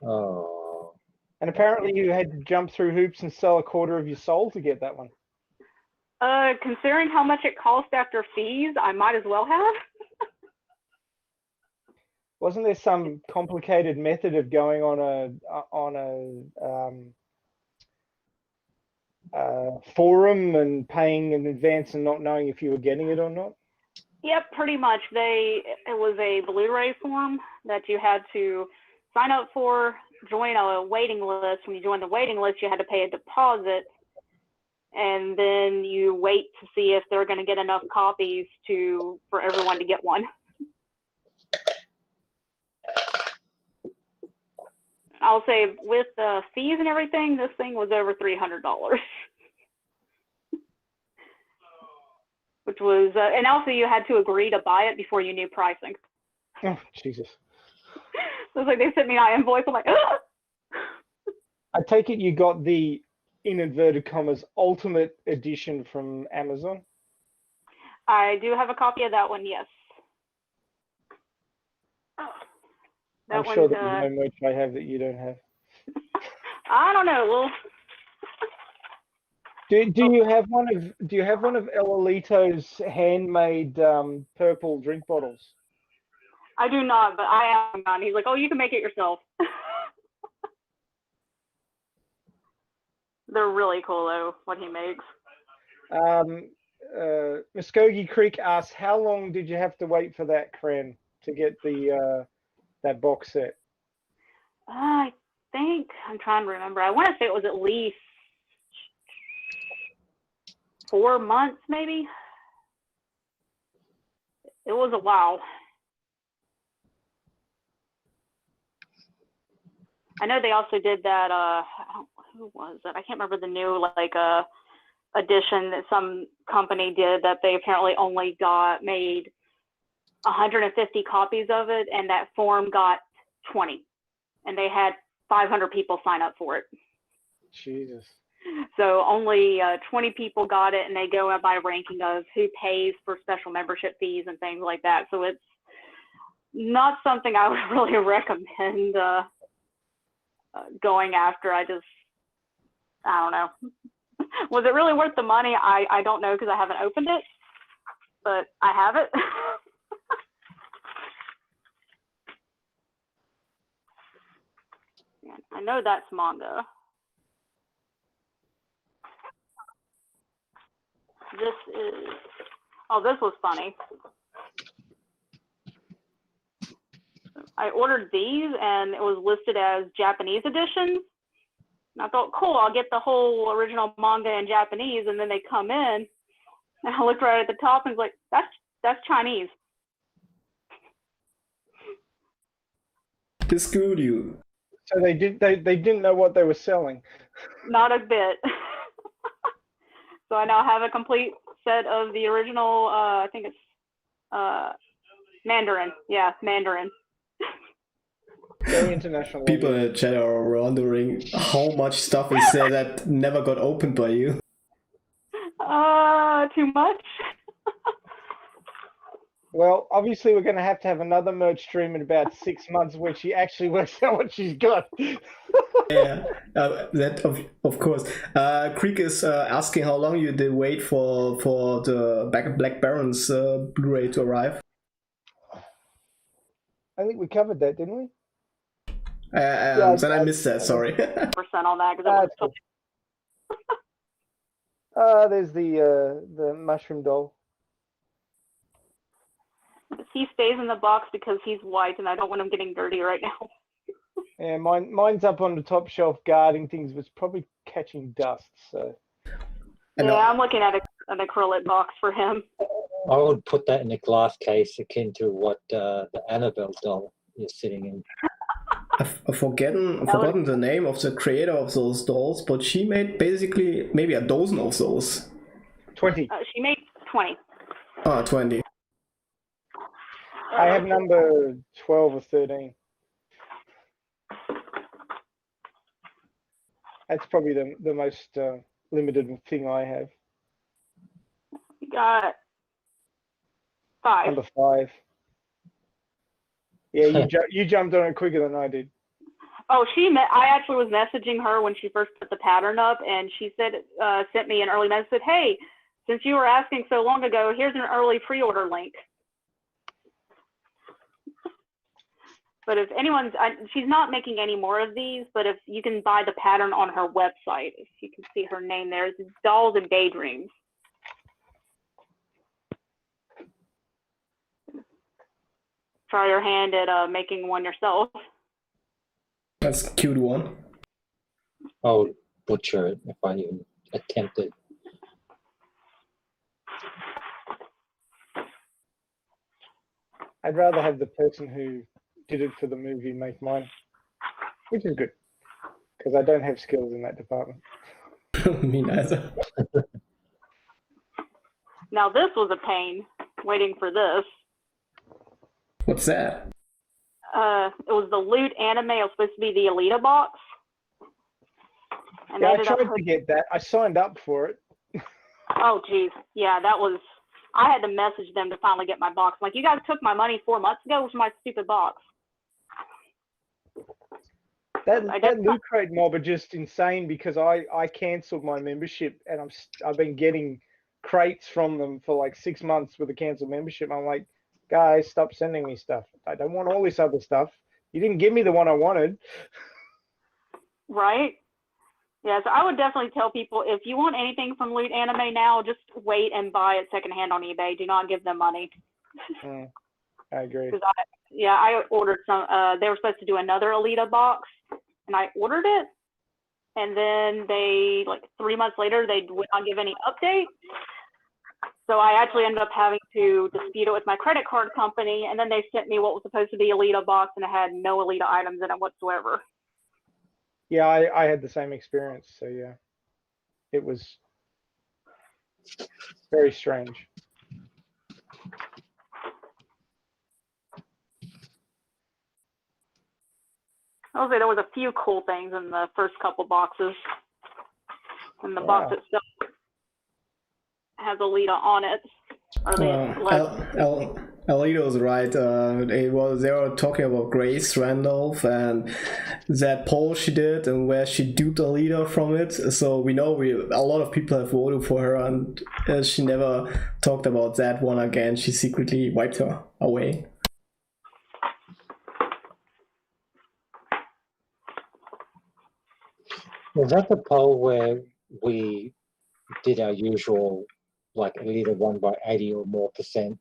Oh. And apparently you had to jump through hoops and sell a quarter of your soul to get that one. Considering how much it cost after fees, I might as well have. wasn't there some complicated method of going on a forum and paying in advance and not knowing if you were getting it or not? Yep, pretty much. It was a Blu-ray form that you had to sign up for, join a waiting list. When you joined the waiting list, you had to pay a deposit, and then you wait to see if they're going to get enough copies for everyone to get one. I'll say with the fees and everything, this thing was over $300. Which was, and also you had to agree to buy it before you knew pricing. Oh, Jesus. So it's like they sent me an invoice. I'm like, ah! I take it you got the, in inverted commas, ultimate edition from Amazon? I do have a copy of that one, yes. I'm sure there's no merch I have that you don't have. I don't know. Well, do you have one of El Alito's handmade purple drink bottles? I do not, but I am on. He's like, oh, you can make it yourself. They're really cool though, what he makes. Muskogee Creek asks, how long did you have to wait for that, Cran, to get the that box set? I think, I'm trying to remember. I want to say it was at least 4 months, maybe. It was a while. I know they also did that, who was it? I can't remember the new, edition that some company did that they apparently only made 150 copies of it, and that form got 20. And they had 500 people sign up for it. Jesus. So only 20 people got it, and they go by ranking of who pays for special membership fees and things like that. So it's not something I would really recommend going after. I don't know. Was it really worth the money? I don't know because I haven't opened it, but I have it. I know that's manga. This was funny. I ordered these and it was listed as Japanese edition. And I thought, cool, I'll get the whole original manga in Japanese. And then they come in and I looked right at the top and was like, that's Chinese. They screwed you. So they didn't know what they were selling. Not a bit. So I now have a complete set of the original, I think it's Mandarin. Yeah, Mandarin. Very international. People in the chat are wondering how much stuff is there that never got opened by you. Too much. Well, obviously we're going to have another merch stream in about 6 months where she actually works out what she's got. Yeah, that of course. Creek is asking how long you did wait for the Black Barons Blu-ray to arrive. I think we covered that, didn't we? Then I missed that. Sorry. Percent on that because there's the mushroom doll. he stays in the box because he's white, and I don't want him getting dirty right now. Yeah, mine's up on the top shelf guarding things, but it's probably catching dust. So. Yeah, I'm looking at an acrylic box for him. I would put that in a glass case akin to what the Annabelle doll is sitting in. I've forgotten the name of the creator of those dolls, but she made basically maybe a dozen of those. 20. She made 20. 20. I have number 12 or 13. That's probably the most limited thing I have. You got 5. Number 5. Yeah, you jumped on it quicker than I did. Oh, I actually was messaging her when she first put the pattern up, and she said, sent me an early message, said, hey, since you were asking so long ago, here's an early pre-order link. But if anyone's, she's not making any more of these, but if you can buy the pattern on her website, if you can see her name there, it's Dolls and Daydreams. Try your hand at making one yourself. That's a cute one. I'll butcher it if I even attempt it. I'd rather have the person who did it for the movie make mine, which is good, because I don't have skills in that department. Me neither. Now this was a pain, waiting for this. What's that? It was the Loot anime. It was supposed to be the Alita box. And Yeah, I ended up tried to get that. I signed up for it. Oh, geez. Yeah, that was, I had to message them to finally get my box. Like, you guys took my money 4 months ago with my stupid box. That Loot Crate mob are just insane because I cancelled my membership and I've been getting crates from them for like 6 months with a cancelled membership. I'm like, guys, stop sending me stuff. I don't want all this other stuff. You didn't give me the one I wanted. Right? Yeah, so I would definitely tell people, if you want anything from Loot Anime now, just wait and buy it secondhand on eBay. Do not give them money. I agree. I ordered some, they were supposed to do another Alita box, and I ordered it, and then they, like 3 months later, they would not give any update. So I actually ended up having to dispute it with my credit card company, and then they sent me what was supposed to be Alita box, and it had no Alita items in it whatsoever. Yeah, I had the same experience. So yeah, it was very strange. I would say there was a few cool things in the first couple boxes, and the box itself has Alita on it. Alita was right. They were talking about Grace Randolph and that poll she did and where she duped Alita from it. So we know a lot of people have voted for her, and she never talked about that one again. She secretly wiped her away. Was that the poll where we did our usual, like Alita won by 80 or more percent,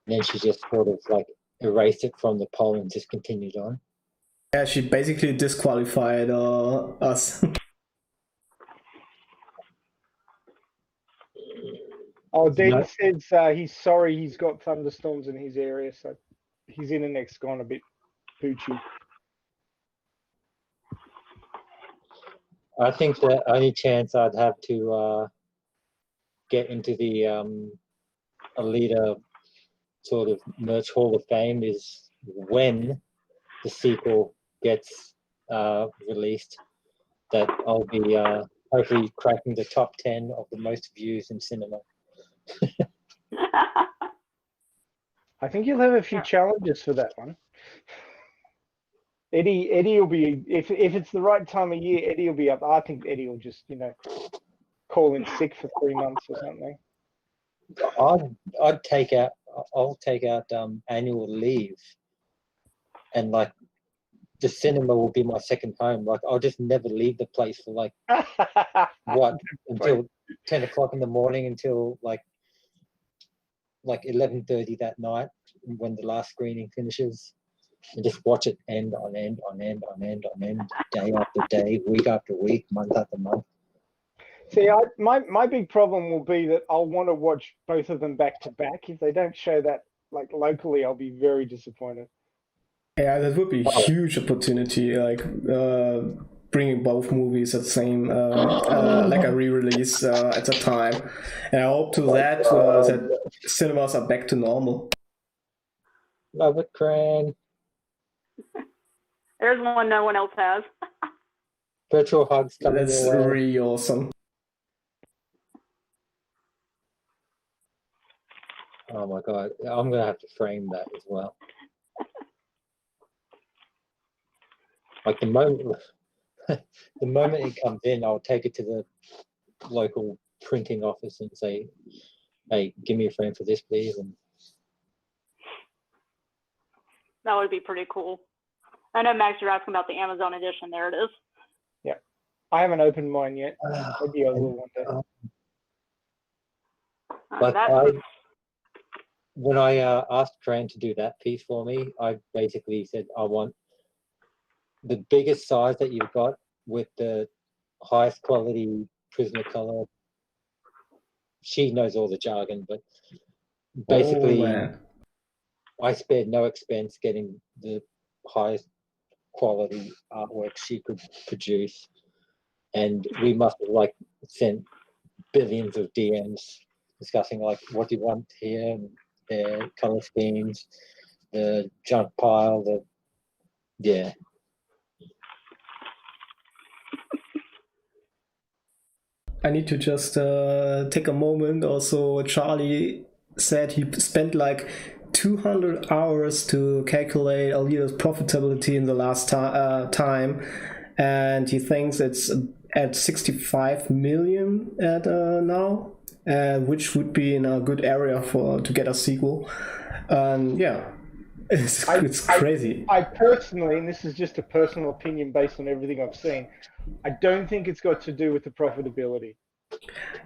and then she just sort of like erased it from the poll and just continued on? Yeah, she basically disqualified us. Oh, Dean says he's sorry he's got thunderstorms in his area, so his internet's gone a bit poochy. I think the only chance I'd have to get into the Alita sort of merch Hall of Fame is when the sequel gets released, that I'll be hopefully cracking the top 10 of the most views in cinema. I think you'll have a few challenges for that one. Eddie will be, if it's the right time of year, Eddie will be up. I think Eddie will just, call in sick for 3 months or something. I'll take out annual leave, and like the cinema will be my second home. Like I'll just never leave the place for like until 10 o'clock in the morning until like 11:30 that night when the last screening finishes, and just watch it end on end on end on end on end, day after day, week after week, month after month. See, my big problem will be that I'll want to watch both of them back to back. If they don't show that like locally, I'll be very disappointed. Yeah, that would be a huge opportunity, like bringing both movies at the same, like a re-release at the time. And I hope to that cinemas are back to normal. Love it, Cran. There's one no one else has. Virtual hugs coming That's your way. really awesome. Oh my god, I'm gonna have to frame that as well. Like the moment it comes in, I'll take it to the local printing office and say, "Hey, give me a frame for this, please." And That would be pretty cool. I know, Max, you're asking about the Amazon edition. There it is. I haven't opened mine yet. Maybe I will one day. But That's when I asked Tran to do that piece for me, I basically said I want the biggest size that you've got with the highest quality Prismacolor. She knows all the jargon, but basically, I spared no expense getting the highest quality artwork she could produce, and we must have like sent billions of DMs discussing like what do you want here, and their color schemes, the junk pile, yeah. I need to just take a moment. Also, Charlie said he spent like 200 hours to calculate Alita's profitability in the last time, and he thinks it's at 65 million at now, which would be in a good area to get a sequel. Yeah, it's crazy. I personally, and this is just a personal opinion based on everything I've seen, I don't think it's got to do with the profitability.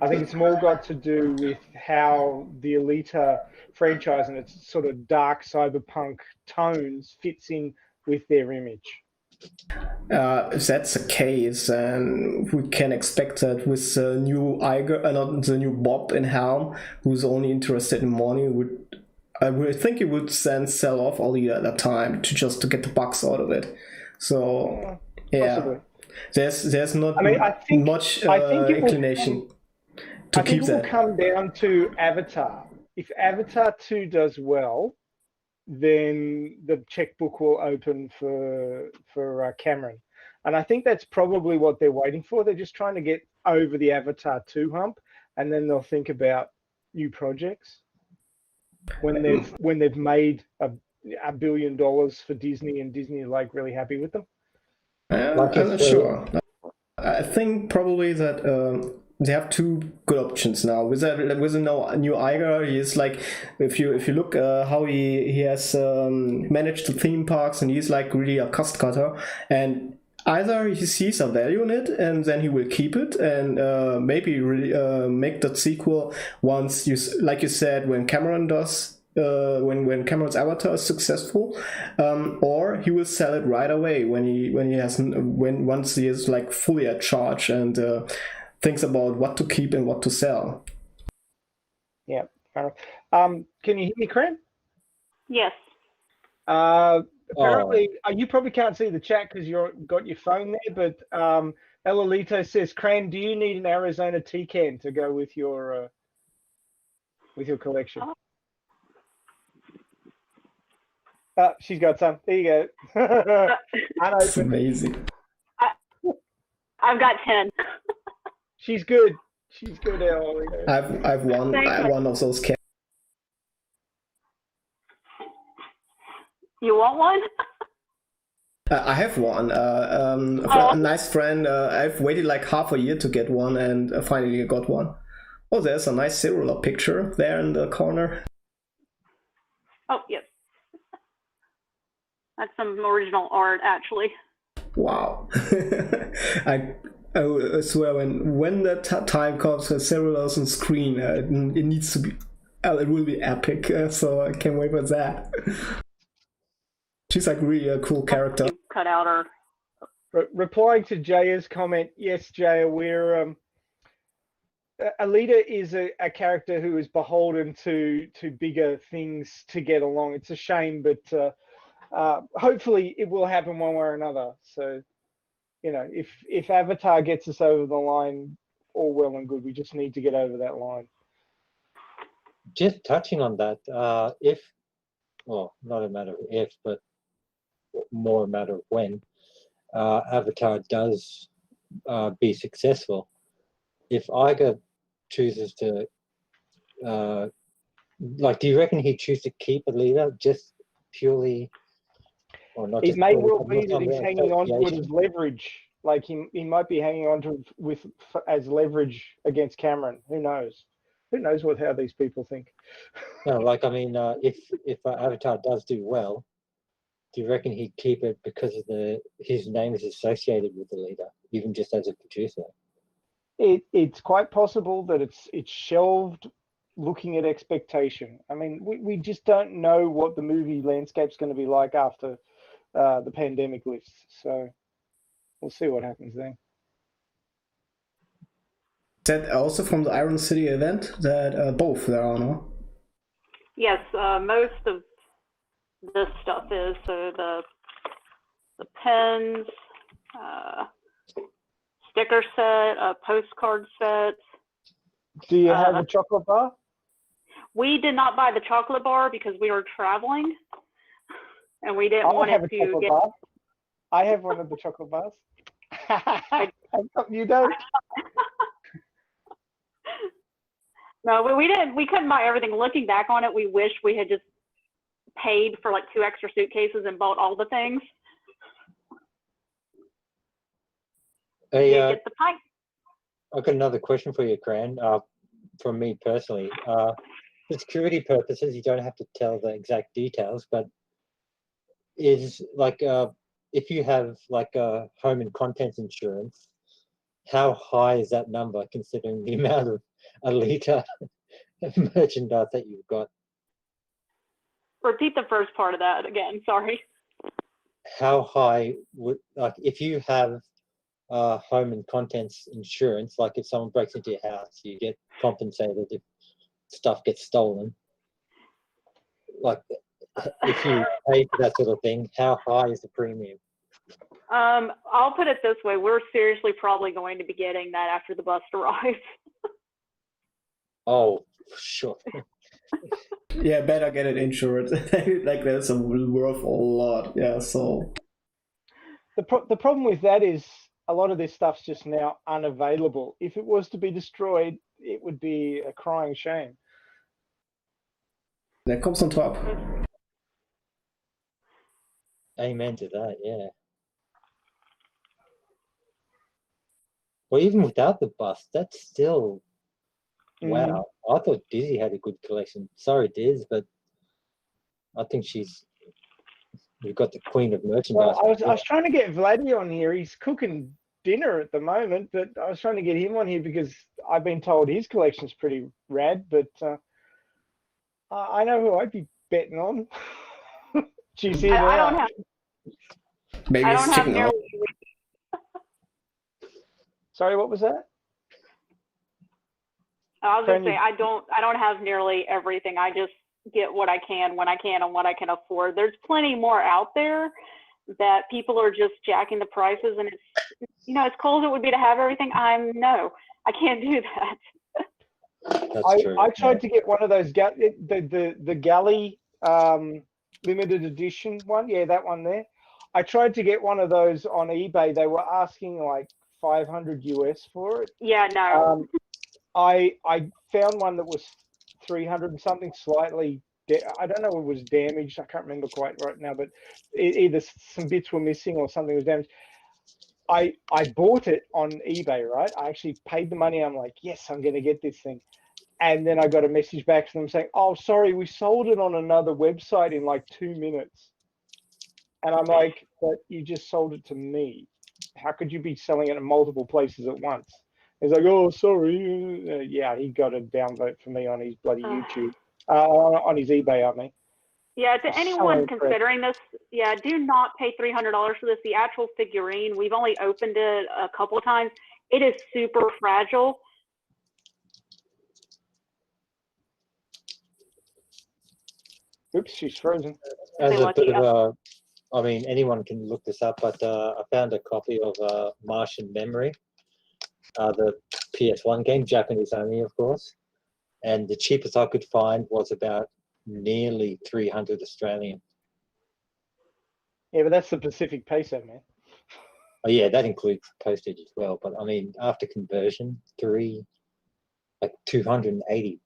I think it's more got to do with how the Alita franchise and its sort of dark cyberpunk tones fits in with their image. If that's the case, and we can expect that with the new not the new Bob in Helm, who's only interested in money, I would think he would then sell off Alita at that time to get the bucks out of it. So yeah. Possibly. There's not much inclination to keep that. I think it will come down to Avatar. If Avatar 2 does well, then the checkbook will open for Cameron. And I think that's probably what they're waiting for. They're just trying to get over the Avatar 2 hump, and then they'll think about new projects. When they've made $1 billion for Disney, and Disney is like really happy with them. I'm not sure. I think probably that they have two good options now. With a new Iger, he is like, if you look how he has managed the theme parks, and he's like really a cost cutter, and either he sees a value in it and then he will keep it and maybe really make that sequel once like you said, when Cameron does. When Cameron's Avatar is successful, or he will sell it right away once he is like fully at charge and thinks about what to keep and what to sell. Yeah. Can you hear me, Cran? yes. Apparently, you probably can't see the chat because you've got your phone there, but Elalito says, Cran, do you need an Arizona Tecan to go with your collection? She's got some. There you go. It's amazing. I've got 10. She's good. She's good, Elalito. I've one of those cats. You want one? I have one. A nice friend. I've waited like half a year to get one, and finally got one. Oh, there's a nice Cyrilla picture there in the corner. Oh, yes. That's some original art, actually. Wow. I swear, when that time comes for Cyrilla's on screen, it needs to be, it will be epic. So I can't wait for that. She's like really a cool character. Cut out her. Replying to Jaya's comment, yes, Jaya, we're Alita is a character who is beholden to bigger things to get along. It's a shame, but hopefully it will happen one way or another. So, you know, if Avatar gets us over the line, all well and good. We just need to get over that line. Just touching on that, not a matter of if, but more a matter of when Avatar does be successful. If Iger chooses to, do you reckon he'd choose to keep Alita just purely, or not? It may well be that he's hanging on to it as leverage. Like he might be hanging on to it as leverage against Cameron. Who knows? Who knows how these people think? No, if Avatar does do well, do you reckon he'd keep it because of his name is associated with Alita, even just as a producer? It's quite possible that it's shelved looking at expectation. I mean, we just don't know what the movie landscape's going to be like after the pandemic lifts. So we'll see what happens then. Is that also from the Iron City event? That both there are, no? Yes, most of this stuff is. So the pens, sticker set, postcard set. Do you have a chocolate bar? We did not buy the chocolate bar because we were traveling, and we didn't want have it a to chocolate get. bar. I have one of the chocolate bars. You don't? No, but we didn't. We couldn't buy everything. Looking back on it, we wish we had just paid for like 2 extra suitcases and bought all the things. Hey, Get the pint. I've got another question for you, Cran. From me personally, for security purposes, you don't have to tell the exact details, but is like if you have like a home and contents insurance, how high is that number considering the amount of Alita merchandise that you've got? Repeat the first part of that again. Sorry. How high would, like, if you have home and contents insurance, like if someone breaks into your house, you get compensated if stuff gets stolen. Like, if you pay for that sort of thing, how high is the premium? I'll put it this way: we're seriously probably going to be getting that after the bus arrives. Oh, sure. Yeah, better get it insured. Like that's worth a lot. Yeah, so The problem with that is a lot of this stuff's just now unavailable. If it was to be destroyed, it would be a crying shame. that comes on top. Amen to that, yeah. Well, even without the bust, that's still, wow. I thought Dizzy had a good collection. Sorry, Diz, but I think we've got the queen of merchandise. Well, I was trying to get Vladdy on here. He's cooking dinner at the moment, but I was trying to get him on here because I've been told his collection's pretty rad, but I know who I'd be betting on. She's here I now. don't have. Maybe I it's don't have chicken. nearly. Sorry, what was that? I was Friend, gonna say I don't have nearly everything. I just get what I can when I can and what I can afford. There's plenty more out there that people are just jacking the prices, and it's, you know, as cool as it would be to have everything, no, I can't do that. That's true. I tried to get one of those the galley limited edition one. Yeah, that one there. I tried to get one of those on eBay. They were asking like 500 US for it. Yeah, no. I found one that was 300 and something, slightly. I don't know if it was damaged. I can't remember quite right now, but either some bits were missing or something was damaged. I bought it on eBay, right? I actually paid the money. I'm like, yes, I'm going to get this thing. And then I got a message back from them saying, oh, sorry, we sold it on another website in like 2 minutes. And I'm like, but you just sold it to me. How could you be selling it in multiple places at once? He's like, oh, sorry. Yeah, he got a downvote for me on his bloody YouTube, on his eBay, I mean. Yeah, to So anyone impressed. considering this, yeah, do not pay $300 for this. The actual figurine, we've only opened it a couple of times. It is super fragile. Oops, she's frozen. As a lucky bit of I mean, anyone can look this up, but I found a copy of Martian Memory, the PS1 game, Japanese only, of course. And the cheapest I could find was about nearly 300 Australian. Yeah, but that's the Pacific peso, man. Oh yeah, that includes postage as well. But I mean, after conversion, like $280.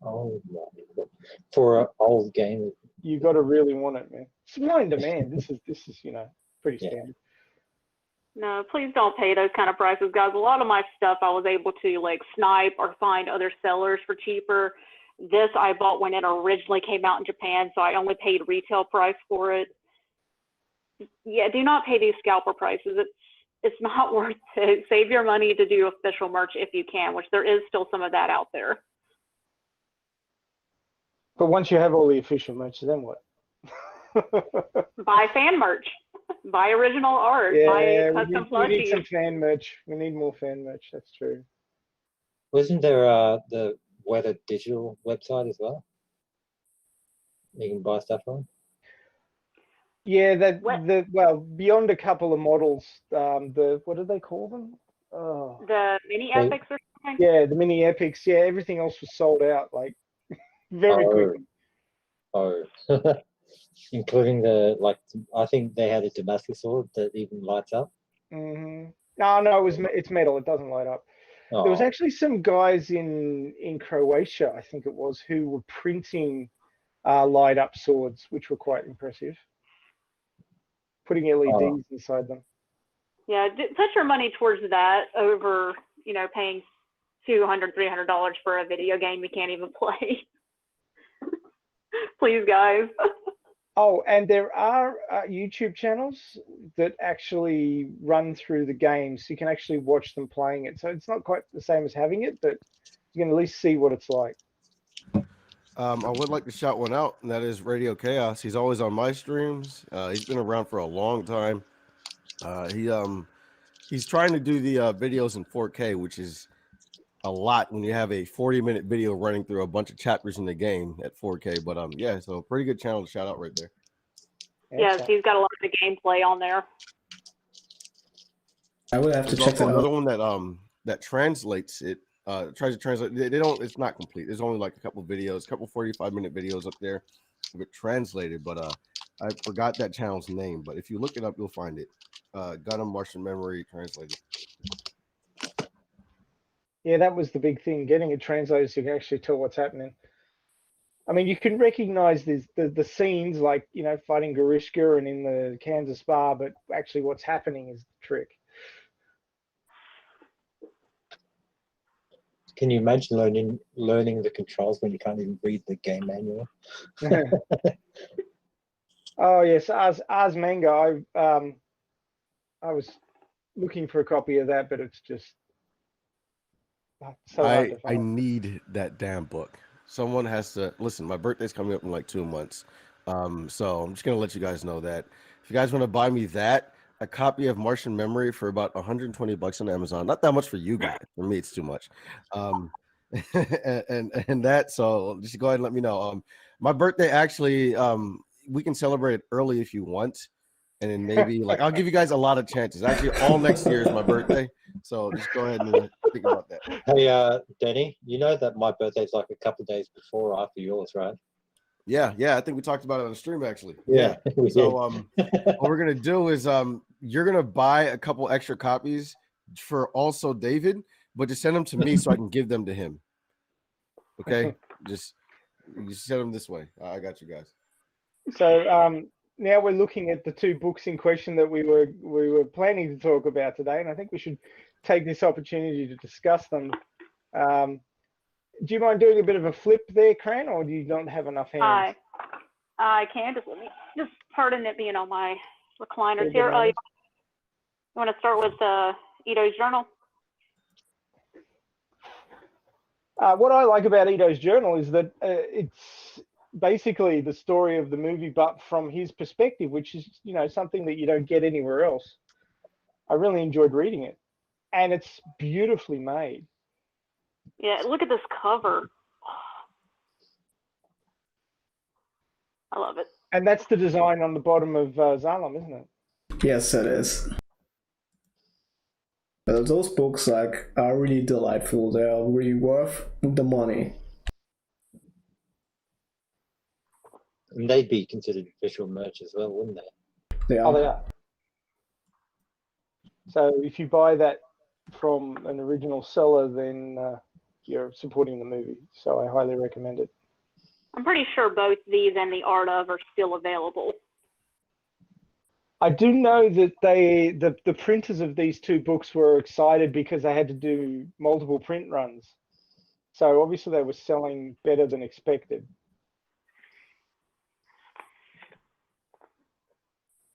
Oh my God. For an old game. You got to really want it, man. Supply and demand. This is pretty standard. No, please don't pay those kind of prices, guys. A lot of my stuff I was able to like snipe or find other sellers for cheaper. This I bought when it originally came out in Japan, so I only paid retail price for it. yeah, do not pay these scalper prices. It's not worth it. Save your money to do official merch if you can, which there is still some of that out there. But once you have all the official merch, then what? Buy fan merch, buy original art, buy Yeah, custom we need some plushies. fan merch. We need more fan merch. That's true. Wasn't there the Weather Digital website as well? You can buy stuff on. Yeah, What? well, beyond a couple of models, what do they call them? Oh, The mini They- epics or something? yeah, the mini epics. Yeah, everything else was sold out like very Oh. quickly. Oh, including I think they had a Damascus sword that even lights up. No, no, it's metal. It doesn't light up. There was Oh, actually some guys in Croatia, I think it was, who were printing light up swords, which were quite impressive. Putting LEDs inside them. Yeah, put your money towards that over, paying $200, $300 for a video game you can't even play. Please, guys. Oh, and there are YouTube channels that actually run through the game, so you can actually watch them playing it. So it's not quite the same as having it, but you can at least see what it's like. I would like to shout one out, and that is Radio KAOS. He's always on my streams. He's been around for a long time. He's trying to do the videos in 4K, which is a lot when you have a 40-minute video running through a bunch of chapters in the game at 4K. But yeah, so pretty good channel to shout out right there. Yes, he's got a lot of the gameplay on there. I will have to There's check also that another out. one that translates it. Tries to translate. They don't. It's not complete. There's only like a couple videos, a couple 45-minute videos up there, of it translated. But I forgot that channel's name. But if you look it up, you'll find it. Gundam Martian Memory translated. Yeah, that was the big thing, getting it translated so you can actually tell what's happening. I mean, you can recognize the scenes, like, fighting Garishka and in the Kansas bar, but actually what's happening is the trick. can you imagine learning the controls when you can't even read the game manual? Oh yes, Ars Manga. I was looking for a copy of that, but it's just so hard to I find. need that damn book. Someone has to listen. My birthday's coming up in like 2 months, so I'm just gonna let you guys know that if you guys want to buy me that, a copy of Martian Memory for about $120 on Amazon. Not that much for you guys. For me, it's too much. And that. So just go ahead and let me know. My birthday actually, we can celebrate it early if you want, and then maybe like I'll give you guys a lot of chances. Actually, all next year is my birthday, so just go ahead and think about that. Hey, Denny, you know that my birthday's like a couple of days before or after yours, right? Yeah, I think we talked about it on the stream actually. Yeah, we So what we're gonna do is you're gonna buy a couple extra copies for also David, but just send them to me so I can give them to him. Okay, just you send them this way. I got you guys. So now we're looking at the two books in question that we were planning to talk about today, and I think we should take this opportunity to discuss them. Do you mind doing a bit of a flip there, Cran, or do you not have enough hands? I can just pardon it being on my recliners Yeah, here. no You want to start with Ito's journal? What I like about Ito's journal is that it's basically the story of the movie, but from his perspective, which is something that you don't get anywhere else. I really enjoyed reading it, and it's beautifully made. Yeah, look at this cover. I love it. And that's the design on the bottom of Zalom, isn't it? Yes, it is. Those books are really delightful. They are really worth the money. And they'd be considered visual merch as well, wouldn't they? They Oh, are. they are. So if you buy that from an original seller, then you're supporting the movie. So I highly recommend it. I'm pretty sure both these and the art of are still available. I do know that the printers of these two books were excited because they had to do multiple print runs. So obviously they were selling better than expected.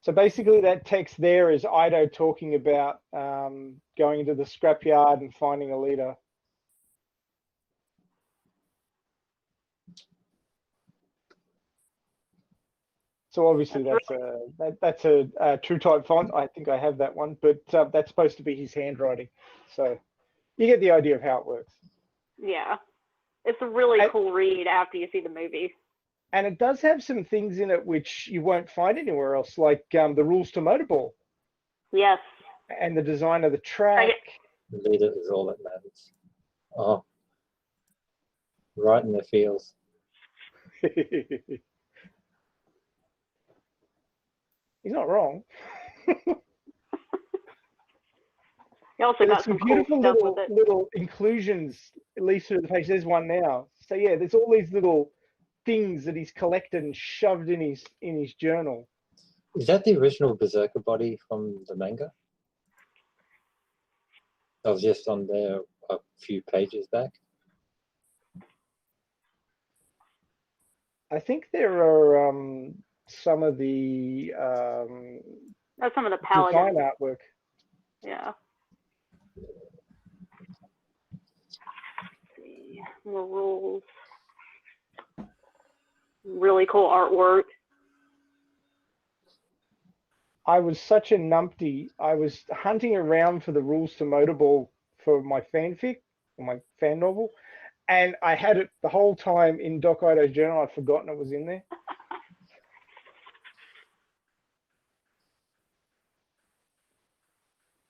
So basically that text there is Ido talking about going into the scrapyard and finding Alita. So obviously that's a true type font. I think I have that one, but that's supposed to be his handwriting. So you get the idea of how it works. Yeah. It's a really cool read after you see the movie. And it does have some things in it which you won't find anywhere else, like the rules to motorball. Yes. And the design of the track. Leader is all that matters. Oh, right in the feels. He's not wrong. He also got There's some some cool beautiful stuff with it. little inclusions, at least through the page. There's one now. So yeah, there's all these little things that he's collected and shoved in his journal. Is that the original Berserker body from the manga? I was just on there a few pages back. I think there are some of the That's some of the design paladins. artwork. Yeah. Let's see. The rules. Really cool artwork. I was such a numpty. I was hunting around for the rules to motorball for my fanfic, or my fan novel, and I had it the whole time in Doc Ido's journal. I'd forgotten it was in there.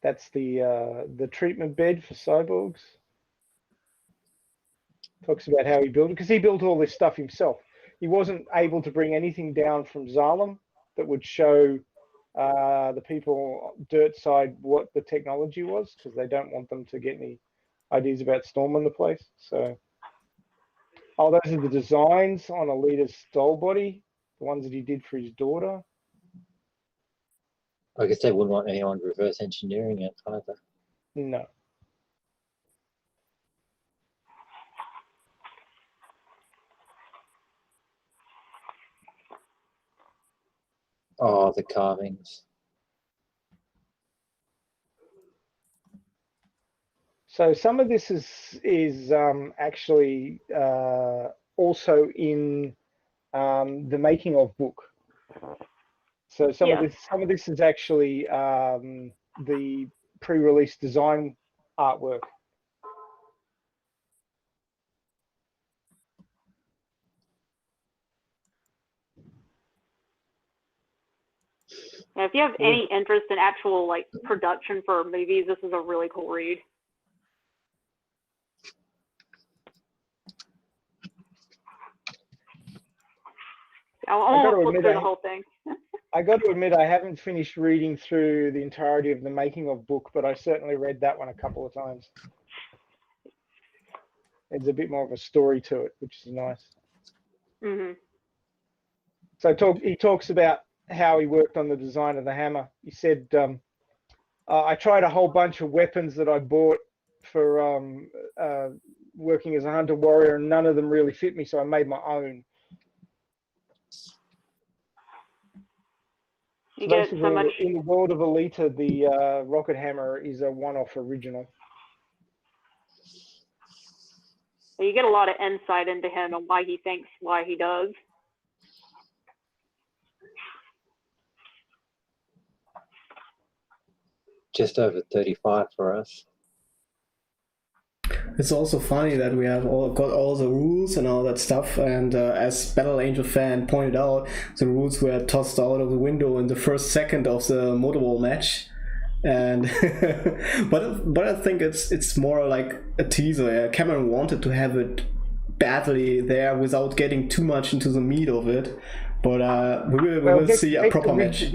That's the treatment bed for cyborgs. Talks about how he built it, because he built all this stuff himself. He wasn't able to bring anything down from Zalem that would show the people dirt side what the technology was, because they don't want them to get any ideas about storming the place. So, oh, those are the designs on Alita's doll body, the ones that he did for his daughter. I guess they wouldn't want anyone reverse engineering it either. No. Oh, the carvings. So some of this is actually also in the making of book. So some of this is actually the pre-release design artwork. Now, if you have any interest in actual like production for movies, this is a really cool read. I won't flip through the whole thing. I got to admit, I haven't finished reading through the entirety of the making of book, but I certainly read that one a couple of times. There's a bit more of a story to it, which is nice. Mm-hmm. So he talks about how he worked on the design of the hammer. He said, I tried a whole bunch of weapons that I bought for working as a hunter warrior, and none of them really fit me, so I made my own. You get so much in the world of Alita, the rocket hammer is a one-off original. You get a lot of insight into him and why he thinks why he does. Just over 35 for us. It's also funny that we have got all the rules and all that stuff, and as Battle Angel fan pointed out, the rules were tossed out of the window in the first second of the motorball match. And but I think it's more like a teaser. Yeah. Cameron wanted to have it badly there without getting too much into the meat of it, but we will see a proper match.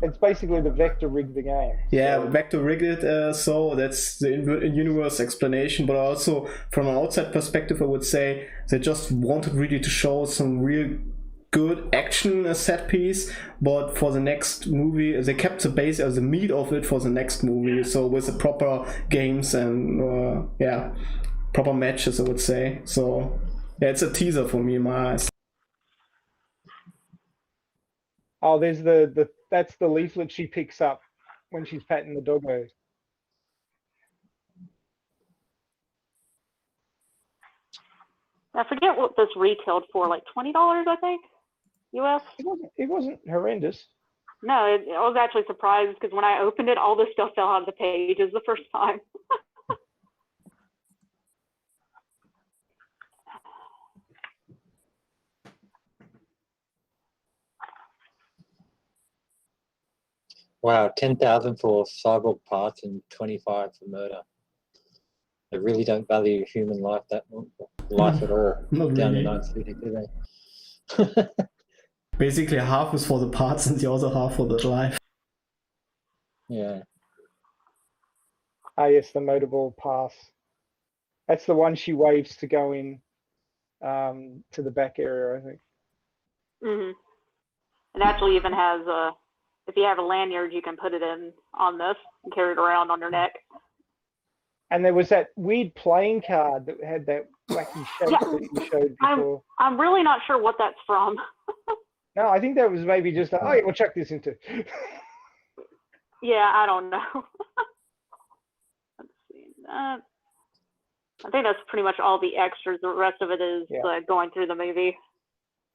It's basically the Vector rigged the game. Yeah, so. Vector rigged it, so that's the universe explanation, but also from an outside perspective, I would say they just wanted really to show some real good action set piece, but for the next movie, they kept the base as the meat of it for the next movie, so with the proper games and, proper matches, I would say. So, yeah, it's a teaser for me in my eyes. Oh, there's the that's the leaflet she picks up when she's patting the doggo. I forget what this retailed for, like $20, I think, US. It wasn't horrendous. No, I was actually surprised because when I opened it, all this stuff fell out of the pages the first time. Wow, 10,000 for cyborg parts and 25 for murder. They really don't value human life at all Not down really. in 9 City, do they? Basically, half is for the parts and the other half for the life. Yeah. Ah, yes, the motorball pass. That's the one she waves to go in to the back area, I think. hmm It actually even has if you have a lanyard, you can put it in on this and carry it around on your neck. And there was that weird playing card that had that wacky shape that you showed before. I'm really not sure what that's from. No, I think that was maybe just, oh yeah, we'll chuck this into. Yeah, I don't know. Let's see. I think that's pretty much all the extras. The rest of it is going through the movie.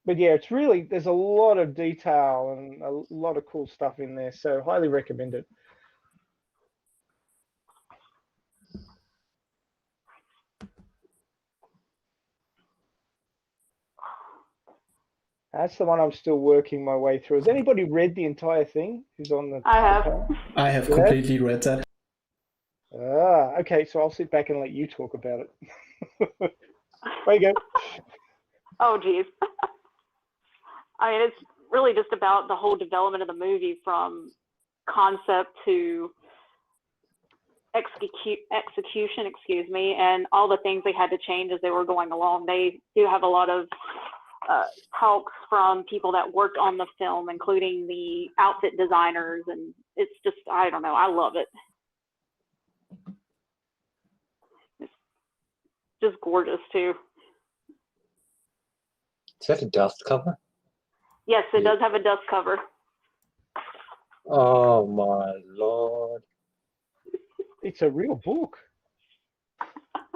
But yeah, it's really, there's a lot of detail and a lot of cool stuff in there. So highly recommend it. That's the one I'm still working my way through. Has anybody read the entire thing? Who's on the? I have. I have completely read that. Ah, okay. So I'll sit back and let you talk about it. There you go. Oh, geez. I mean, it's really just about the whole development of the movie from concept to execution, excuse me, and all the things they had to change as they were going along. They do have a lot of talks from people that worked on the film, including the outfit designers, and it's just, I don't know, I love it. It's just gorgeous too. Is that a dust cover? Yes, it does have a dust cover. Oh my lord. It's a real book.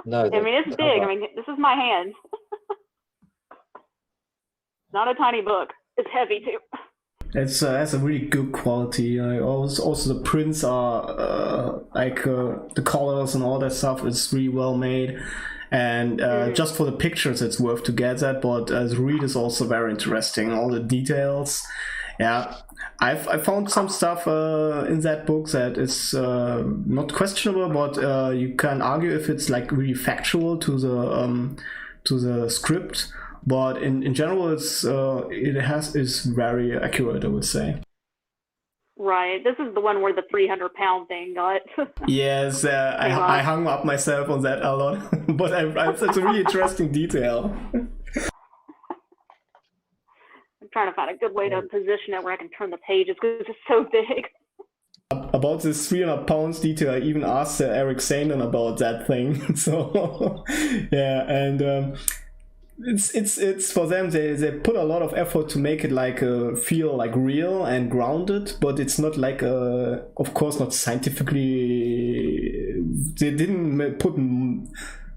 No, I mean, it's big. I mean, this is my hand. Not a tiny book. It's heavy too. It's a really good quality. Also the prints are the colors and all that stuff is really well made. And just for the pictures, it's worth to get that. But the read is also very interesting. All the details. Yeah, I found some stuff in that book that is not questionable, but you can argue if it's like really factual to the script. But in general, is very accurate, I would say. Right. This is the one where the 300-pound thing got. Yes, I hung up myself on that a lot, but it's a really interesting detail. I'm trying to find a good way to position it where I can turn the pages because it's so big. About this 300 pounds detail, I even asked Eric Saindon about that thing. So yeah, and it's for them, they put a lot of effort to make it like feel like real and grounded, but it's not like of course not scientifically. They didn't put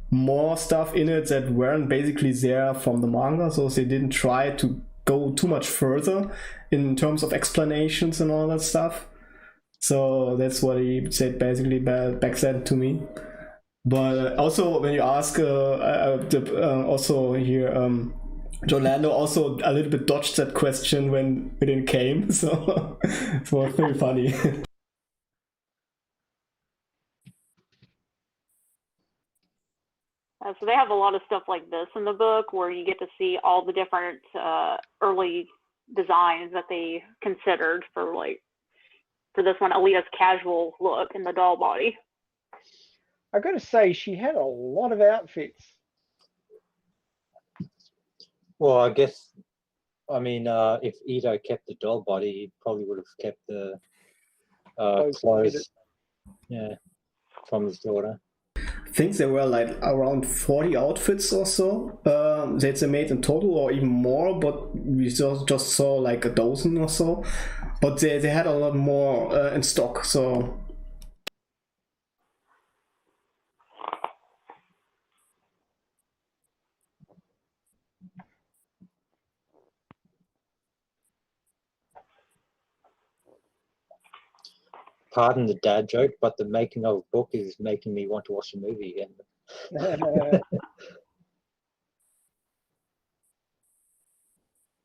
more stuff in it that weren't basically there from the manga, so they didn't try to go too much further in terms of explanations and all that stuff. So that's what he said basically back then to me. But also when you ask also here John Lando also a little bit dodged that question when it came, so it was very funny. So they have a lot of stuff like this in the book where you get to see all the different early designs that they considered for this one, Alita's casual look in the doll body. I got to say, she had a lot of outfits. Well, I guess, I mean, if Ito kept the doll body, he probably would have kept the clothes, yeah, from his daughter. I think there were like around 40 outfits or so that they made in total, or even more, but we just saw like a dozen or so. but they had a lot more in stock. So pardon the dad joke, but the making of a book is making me want to watch the movie again.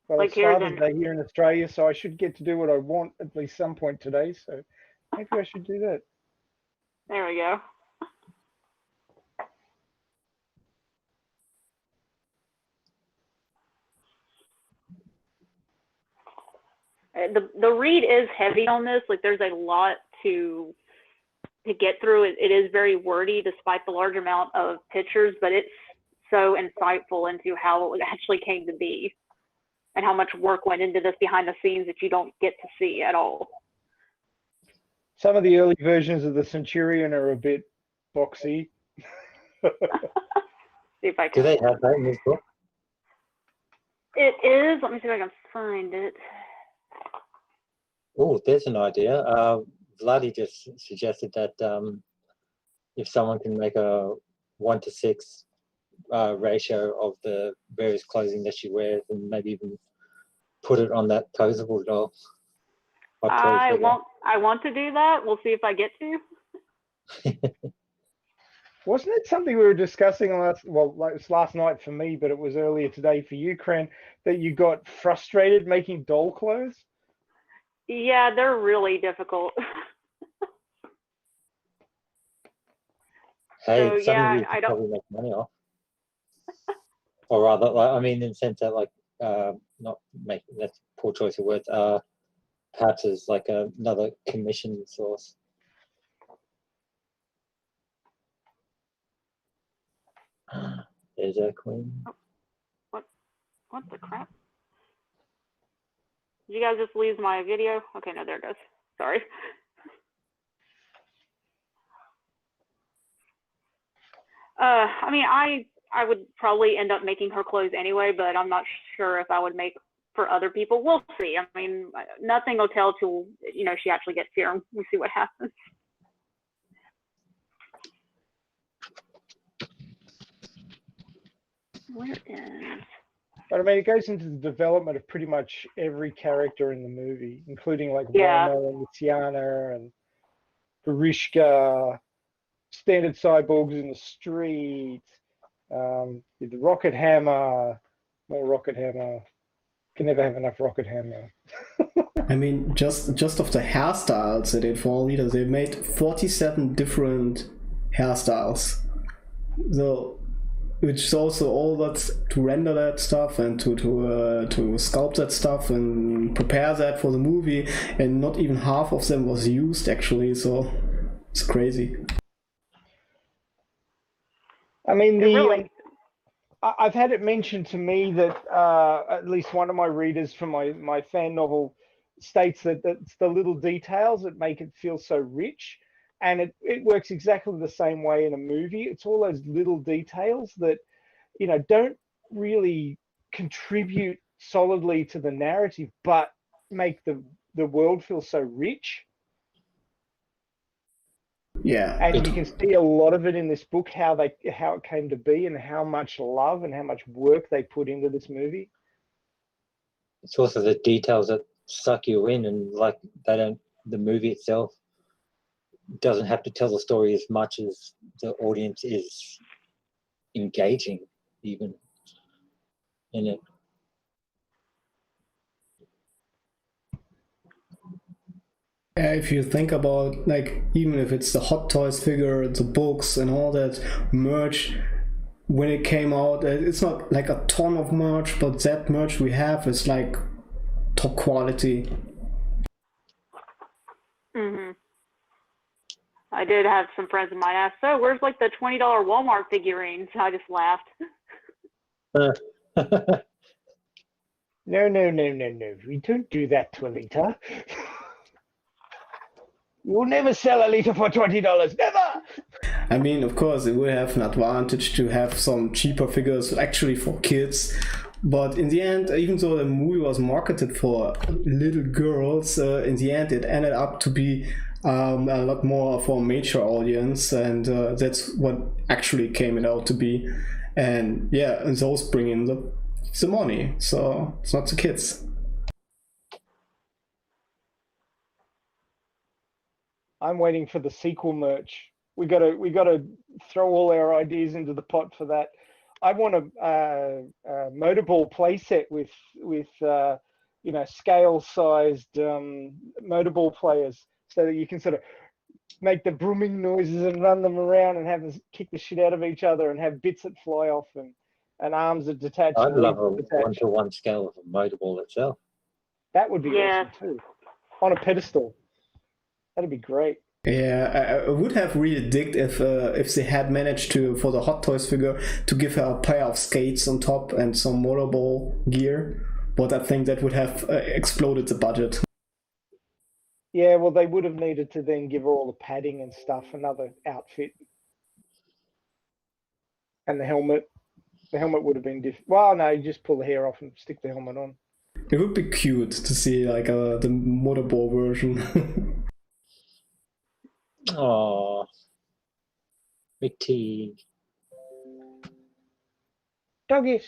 Well, Like it's here Father's then. Day here in Australia, so I should get to do what I want at least some point today. So maybe I should do that. There we go. The read is heavy on this. Like there's a lot to get through. It is very wordy despite the large amount of pictures, but it's so insightful into how it actually came to be and how much work went into this behind the scenes that you don't get to see at all. Some of the early versions of the Centurion are a bit boxy. See if I Do can. they have that in this book? It is. Let me see if I can find it. Oh, there's an idea. Vladdy just suggested that if someone can make a 1:6 ratio of the various clothing that she wears, and maybe even put it on that posable doll. I want to do that. We'll see if I get to. Wasn't it something we were discussing last? Well, like it was last night for me, but it was earlier today for you, Cran, that you got frustrated making doll clothes. Yeah, they're really difficult. Hey, So, it's something yeah, you I could don't- probably make money off. Or rather, like, I mean, in the sense that, like, not make, that's a poor choice of words, perhaps as like another commission source. There's a queen. What the crap? Did you guys just lose my video? Okay, no, there it goes. Sorry. I mean, I would probably end up making her clothes anyway, but I'm not sure if I would make for other people. We'll see. I mean, nothing will tell till, you know, she actually gets here and we see what happens. Where is? But I mean, it goes into the development of pretty much every character in the movie, including like Yeah. Rama and Tiana and Barishka, standard cyborgs in the street, the Rocket Hammer, more Rocket Hammer. Can never have enough Rocket Hammer. I mean, just of the hairstyles they did for Alita, they made 47 different hairstyles. So, which is also all that to render that stuff and to sculpt that stuff and prepare that for the movie, and not even half of them was used actually. So it's crazy. I mean, Really? I've had it mentioned to me that at least one of my readers from my fan novel states that it's the little details that make it feel so rich. And it works exactly the same way in a movie. It's all those little details that, you know, don't really contribute solidly to the narrative, but make the world feel so rich. Yeah, And you can see a lot of it in this book, how it came to be and how much love and how much work they put into this movie. It's also the details that suck you in, and like the movie itself doesn't have to tell the story as much as the audience is engaging even in it. if you think about, like, even if it's the Hot Toys figure, the books and all that merch, when it came out, it's not like a ton of merch, but that merch we have is like top quality. Mm-hmm. I did have some friends of mine ask, so where's like the $20 Walmart figurines? I just laughed. No. We don't do that to Alita. You'll never sell Alita for $20. Never! I mean, of course, it would have an advantage to have some cheaper figures actually for kids, But in the end, even though the movie was marketed for little girls, in the end it ended up to be a lot more for a mature audience, and that's what actually came out to be. And yeah, and those bring in the money, so it's not the kids. I'm waiting for the sequel merch. We gotta throw all our ideas into the pot for that. I want a motorball playset with you know, scale-sized motorball players, so that you can sort of make the brumming noises and run them around and have them kick the shit out of each other and have bits that fly off and arms that detach. I'd and love a legs that detach. one-to-one scale of a motorball itself. That would be Yeah. awesome too. On a pedestal. That'd be great. Yeah, I would have really digged if they had managed to, for the Hot Toys figure, to give her a pair of skates on top and some motorball gear, but I think that would have exploded the budget. Yeah, well, they would have needed to then give her all the padding and stuff, another outfit. And the helmet. The helmet would have been different. Well, no, you just pull the hair off and stick the helmet on. It would be cute to see like the motorball version. Oh, McTeague. Doggish.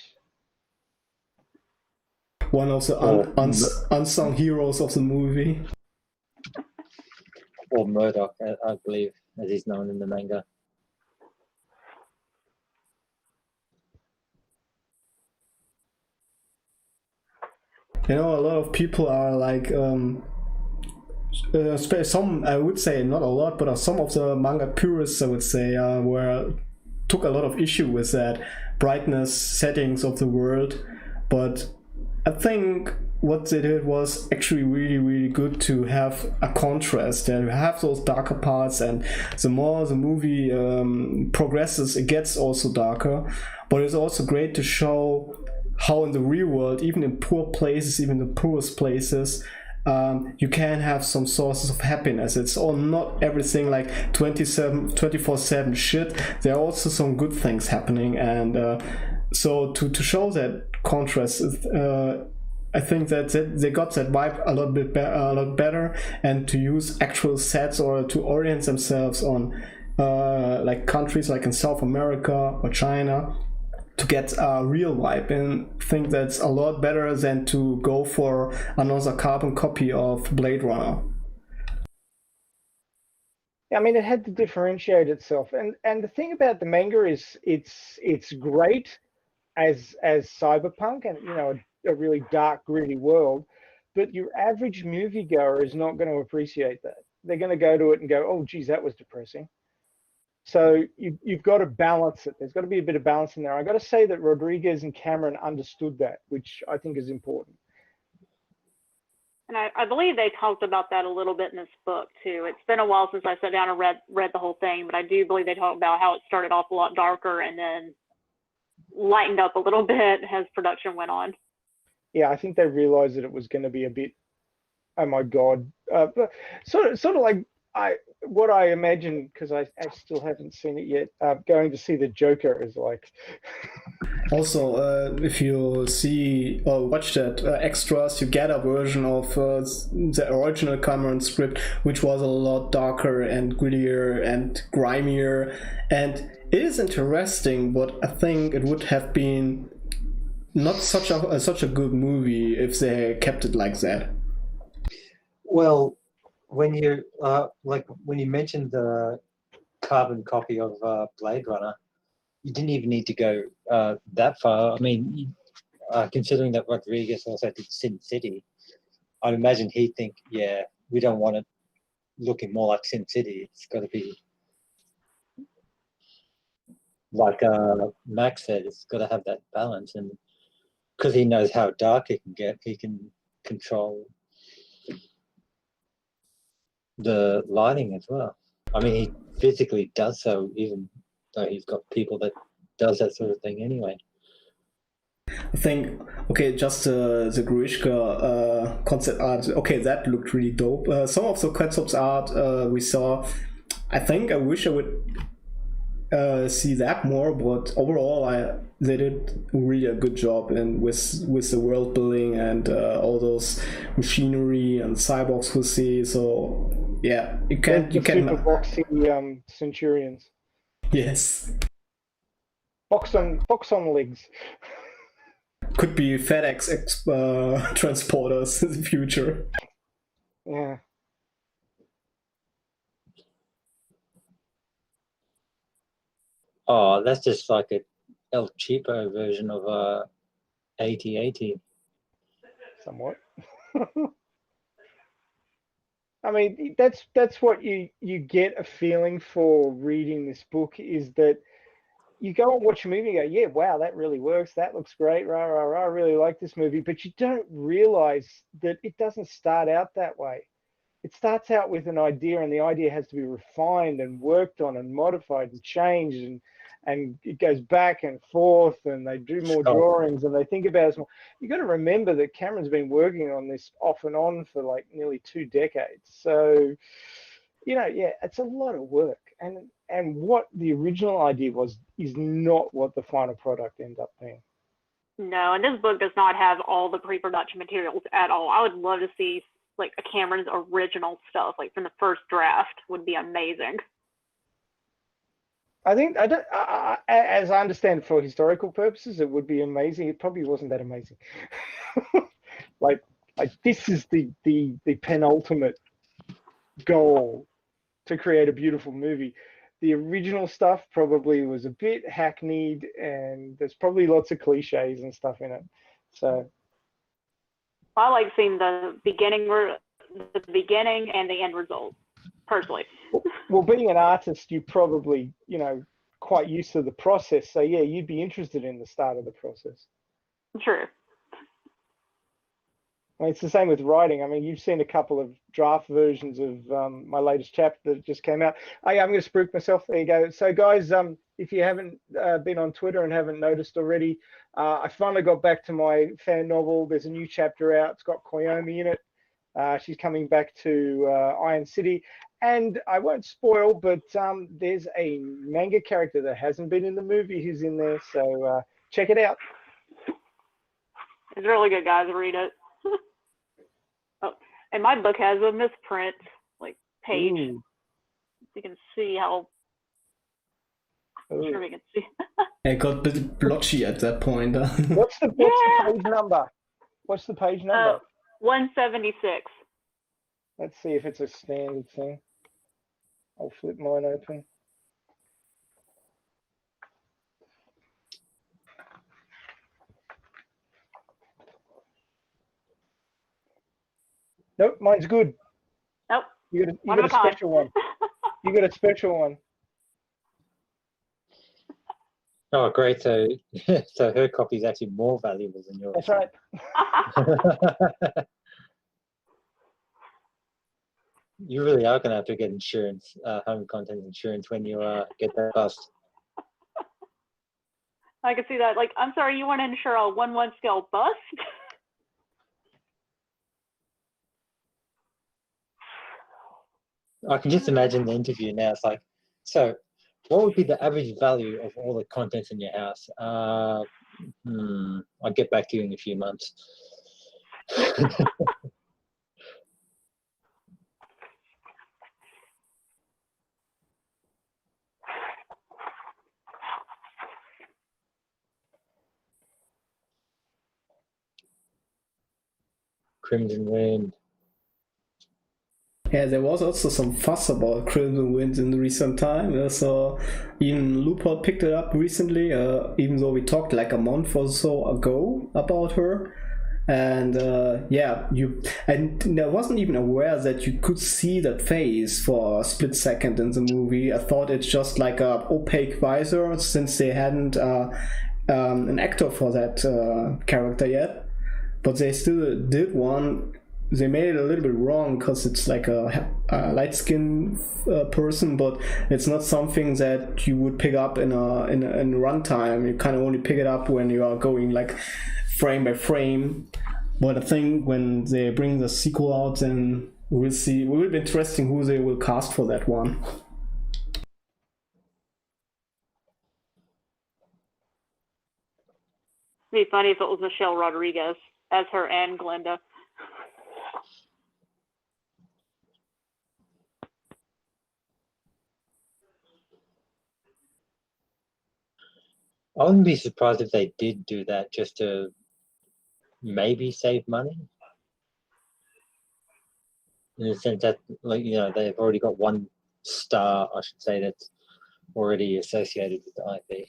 One of the unsung heroes of the movie. Or Murdoch, I believe, as he's known in the manga. You know, a lot of people are like, some, I would say not a lot, but some of the manga purists, I would say, took a lot of issue with that brightness settings of the world. But I think what they did was actually really, really good to have a contrast and have those darker parts, and the more the movie progresses, it gets also darker. But it's also great to show how in the real world, even in poor places, even the poorest places, you can have some sources of happiness. It's all not everything like 24/7 shit. There are also some good things happening, and so to show that contrast, I think that they got that vibe a lot better, and to use actual sets or to orient themselves on like countries like in South America or China, to get a real vibe, and I think that's a lot better than to go for another carbon copy of Blade Runner. I mean, it had to differentiate itself, and the thing about the manga is it's great as cyberpunk and, you know, a really dark, gritty world, but your average moviegoer is not going to appreciate that. They're going to go to it and go, "Oh, geez, that was depressing." So you've got to balance it. There's got to be a bit of balance in there. I got to say that Rodriguez and Cameron understood that, which I think is important. And I believe they talked about that a little bit in this book too. It's been a while since I sat down and read the whole thing, but I do believe they talked about how it started off a lot darker and then lightened up a little bit as production went on. Yeah, I think they realized that it was going to be a bit, oh my God, but sort of like what I imagine, because I still haven't seen it yet, going to see the Joker is like. Also, if you see or watch that extras, you get a version of the original Cameron script, which was a lot darker and grittier and grimier, and it is interesting, but I think it would have been not such a good movie if they kept it like that. Well, when you when you mentioned the carbon copy of Blade Runner, you didn't even need to go that far. I mean, considering that Rodriguez also did Sin City, I'd imagine he'd think, yeah, we don't want it looking more like Sin City. It's got to be like Max said. It's got to have that balance, and because he knows how dark it can get, he can control the lighting as well. I mean, he physically does so, even though he's got people that does that sort of thing anyway. I think, okay, just the Gruishka concept art, okay, that looked really dope. Some of the concept art we saw, I think I wish I would see that more, but overall, they did really a good job in with the world building and all those machinery and cyborgs we see. So yeah, you can super boxy Centurions. Yes. Box on legs. Could be FedEx transporters in the future. Yeah. Oh, that's just like a El Cheapo version of AT-AT. Somewhat. I mean, that's what you get a feeling for reading this book, is that you go and watch a movie and go, yeah, wow, that really works. That looks great. Rah, rah, rah. I really like this movie. But you don't realize that it doesn't start out that way. It starts out with an idea, and the idea has to be refined and worked on and modified and changed, and it goes back and forth, and they do more drawings and they think about it more. You got to remember that Cameron's been working on this off and on for like nearly 2 decades. So, yeah, it's a lot of work. And what the original idea was is not what the final product ended up being. No, and this book does not have all the pre-production materials at all. I would love to see like a Cameron's original stuff, like from the first draft, would be amazing. I think as I understand, for historical purposes, it would be amazing. It probably wasn't that amazing. like this is the penultimate goal, to create a beautiful movie. The original stuff probably was a bit hackneyed, and there's probably lots of cliches and stuff in it. So I like seeing the beginning and the end result, personally. Well, being an artist, you probably, quite used to the process. So yeah, you'd be interested in the start of the process. True. I mean, it's the same with writing. I mean, you've seen a couple of draft versions of my latest chapter that just came out. I'm going to spruik myself. There you go. So guys, if you haven't been on Twitter and haven't noticed already, I finally got back to my fan novel. There's a new chapter out. It's got Koyomi in it. She's coming back to Iron City. And I won't spoil, but there's a manga character that hasn't been in the movie who's in there. So check it out. It's really good, guys. Read it. Oh, and my book has a misprint, like, page. Ooh. You can see how. I'm sure we can see. It got a bit blotchy at that point. What's the page number? What's the page number? 176. Let's see if it's a standard thing. I'll flip mine open. Nope, mine's good. Nope. You got a special one. You got a special one. Oh, great. So, so her copy is actually more valuable than yours. That's right. You really are going to have to get insurance, home content insurance, when you get that bust. I can see that. Like, I'm sorry, you want to insure a 1/1 scale bust? I can just imagine the interview now. It's like, so what would be the average value of all the contents in your house? I'll get back to you in a few months. Crimson Wind. Yeah, there was also some fuss about Crimson Wind in recent time. So even Looper picked it up recently, even though we talked like a month or so ago about her. And and I wasn't even aware that you could see that face for a split second in the movie. I thought it's just like a opaque visor, since they hadn't an actor for that character yet. But they still did one. They made it a little bit wrong because it's like a light-skinned person, but it's not something that you would pick up in runtime. You kind of only pick it up when you are going like frame by frame. But I think when they bring the sequel out, then we'll see. It will be interesting who they will cast for that one. It'd be funny if it was Michelle Rodriguez as her and Glenda. I wouldn't be surprised if they did do that just to maybe save money. In the sense that, like, you know, they've already got one star, I should say, that's already associated with the IP.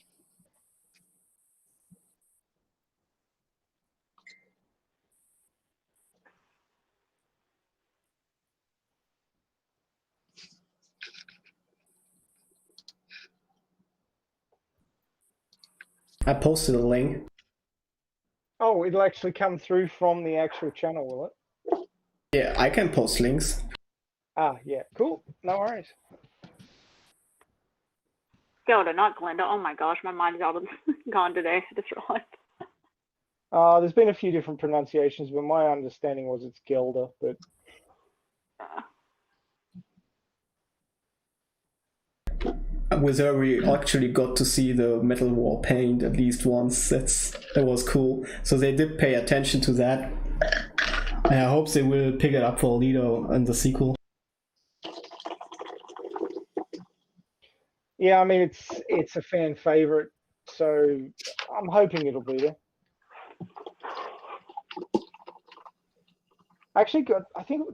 I posted a link. Oh, it'll actually come through from the actual channel, will it? Yeah, I can post links. Ah, yeah, cool. No worries. Gelda, not Glenda. Oh my gosh, my mind's gone today. I just realized. There's been a few different pronunciations, but my understanding was it's Gelda, but With her, we actually got to see the Metal War paint at least once. That was cool. So they did pay attention to that. And I hope they will pick it up for Alita in the sequel. yeah, I mean it's a fan favorite, so I'm hoping it'll be there. Actually, I think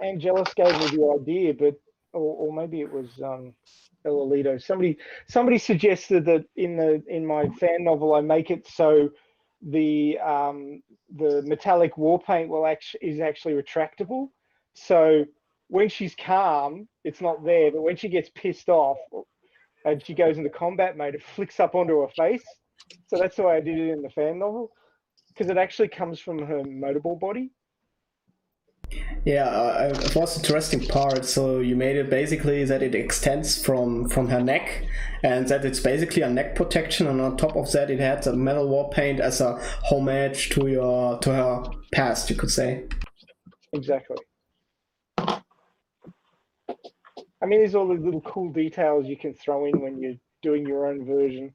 Angelus gave me the idea, but or maybe it was El Alito. Somebody suggested that in my fan novel I make it so the metallic war paint is actually retractable. So when she's calm, it's not there, but when she gets pissed off and she goes into combat mode, it flicks up onto her face. So that's the way I did it in the fan novel, because it actually comes from her motorball body. Yeah, it was an interesting part. So you made it basically that it extends from her neck, and that it's basically a neck protection, and on top of that it had the Metal War paint as a homage to her past, you could say. Exactly. I mean, there's all the little cool details you can throw in when you're doing your own version.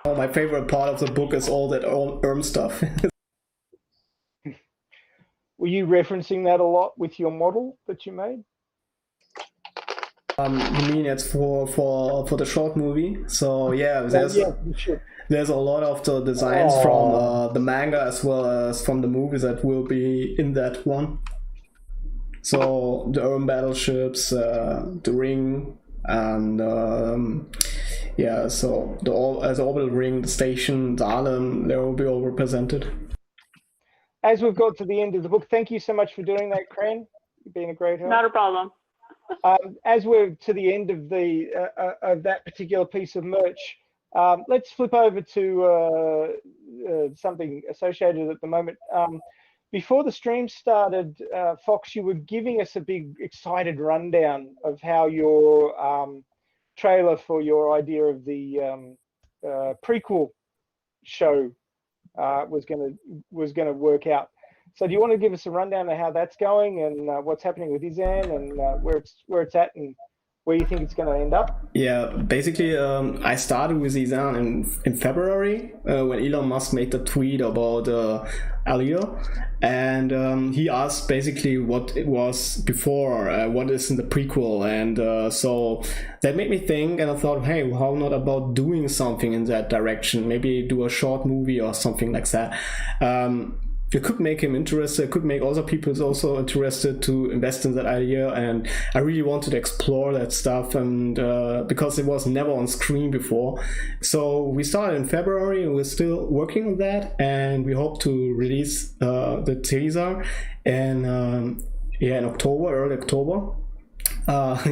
Oh, my favorite part of the book is all that stuff. Were you referencing that a lot with your model that you made? You mean it's for the short movie? So yeah, there's a lot of the designs from the manga as well as from the movies that will be in that one. So the urban battleships, the ring, and yeah, so the orbital ring, the station, the island, they will be all represented. As we've got to the end of the book, thank you so much for doing that, Cran. You've been a great help. Not a problem. As we're to the end of of that particular piece of merch, let's flip over to something associated at the moment. Before the stream started, Fox, you were giving us a big excited rundown of how your trailer for your idea of the prequel show was gonna work out. So do you want to give us a rundown of how that's going and what's happening with Izan and where it's at and where you think it's going to end up? Yeah, basically, I started with Izan in February when Elon Musk made the tweet about Alita, and he asked basically what it was before, what is in the prequel, and so that made me think, and I thought, hey, how not about doing something in that direction? Maybe do a short movie or something like that. It could make him interested, it could make other people also interested to invest in that idea, and I really wanted to explore that stuff, and because it was never on screen before. So we started in February, and we're still working on that, and we hope to release the teaser in October, early October.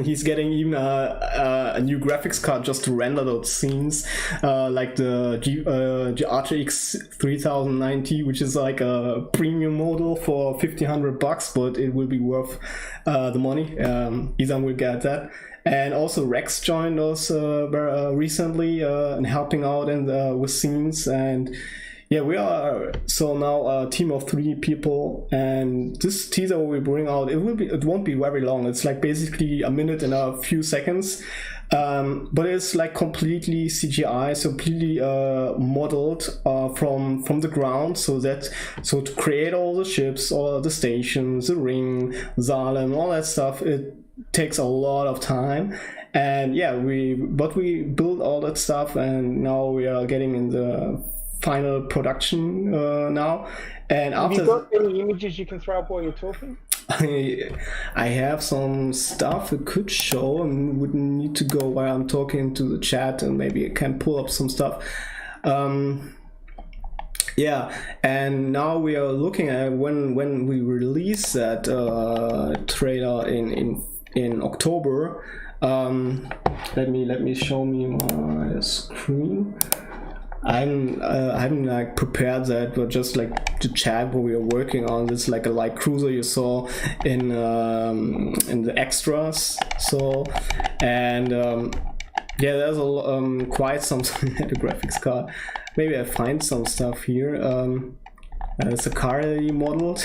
He's getting even a new graphics card just to render those scenes, like the RTX 3090, which is like a premium model for $1,500, but it will be worth the money. Izan will get that. And also Rex joined us recently and helping out with scenes, and yeah, we are so now a team of 3 people, and this teaser we bring out, it won't be very long. It's like basically a minute and a few seconds But it's like completely CGI, so completely modeled from the ground, so to create all the ships, all the stations, the ring, Salem, all that stuff, it takes a lot of time. And yeah, we built all that stuff, and now we are getting in the final production now. And Have after you got any images you can throw up while you're talking? I have some stuff I could show, and would need to go while I'm talking to the chat, and maybe I can pull up some stuff. Yeah, and now we are looking at when we release that trailer in October. Let me show me my screen. I'm like prepared that, but just like the chat what we are working on, this like a light cruiser you saw in the extras. So, and yeah, there's quite some the graphics card. Maybe I find some stuff here. It's a car that he modeled.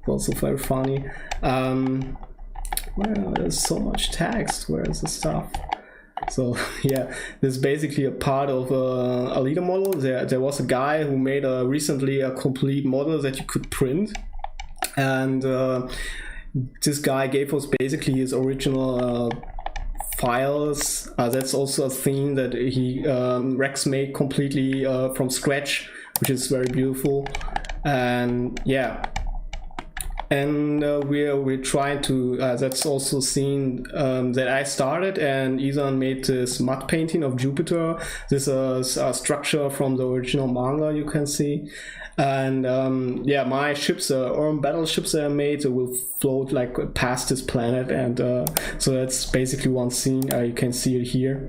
Also very funny. Well, there's so much text. Where is the stuff? So yeah, this is basically a part of a Alita model. There was a guy who made recently a complete model that you could print, and this guy gave us basically his original files. That's also a theme that Rex made completely from scratch, which is very beautiful. And yeah. And we're trying to that's also scene that I started, and Ethan made this mud painting of Jupiter. This is a structure from the original manga, you can see. And yeah, my ships, battleships that I made will float like past this planet, and so that's basically one scene. You can see it here.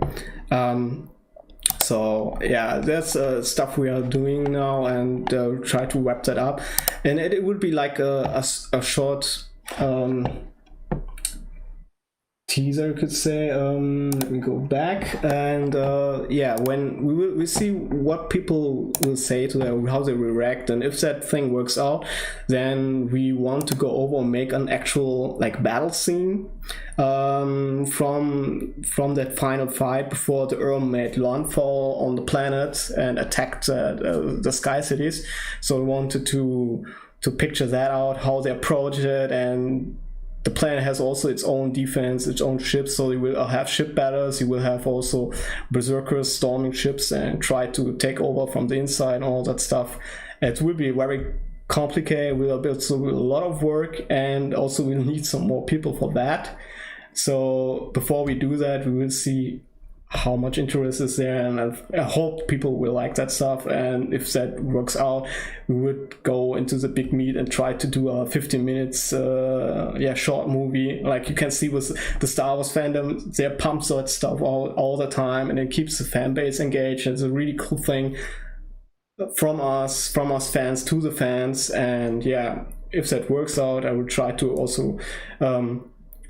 So yeah, that's stuff we are doing now, and try to wrap that up. And it would be like a short teaser, you could say. Let me go back, and yeah, when we see what people will say to that, how they react, and if that thing works out, then we want to go over and make an actual like battle scene from that final fight before the Earl made landfall on the planet and attacked the sky cities. So we wanted to picture that out, how they approach it, and the planet has also its own defense, its own ships, so you will have ship battles, you will have also berserkers storming ships and try to take over from the inside and all that stuff. It will be very complicated, will be also a lot of work, and also we'll need some more people for that. So before we do that, we will see how much interest is there, and I hope people will like that stuff. And if that works out, we would go into the big meat and try to do a 15 minutes short movie. Like you can see with the Star Wars fandom, they pump that stuff all the time, and it keeps the fan base engaged. It's a really cool thing from us fans to the fans. And yeah, if that works out, I will try to also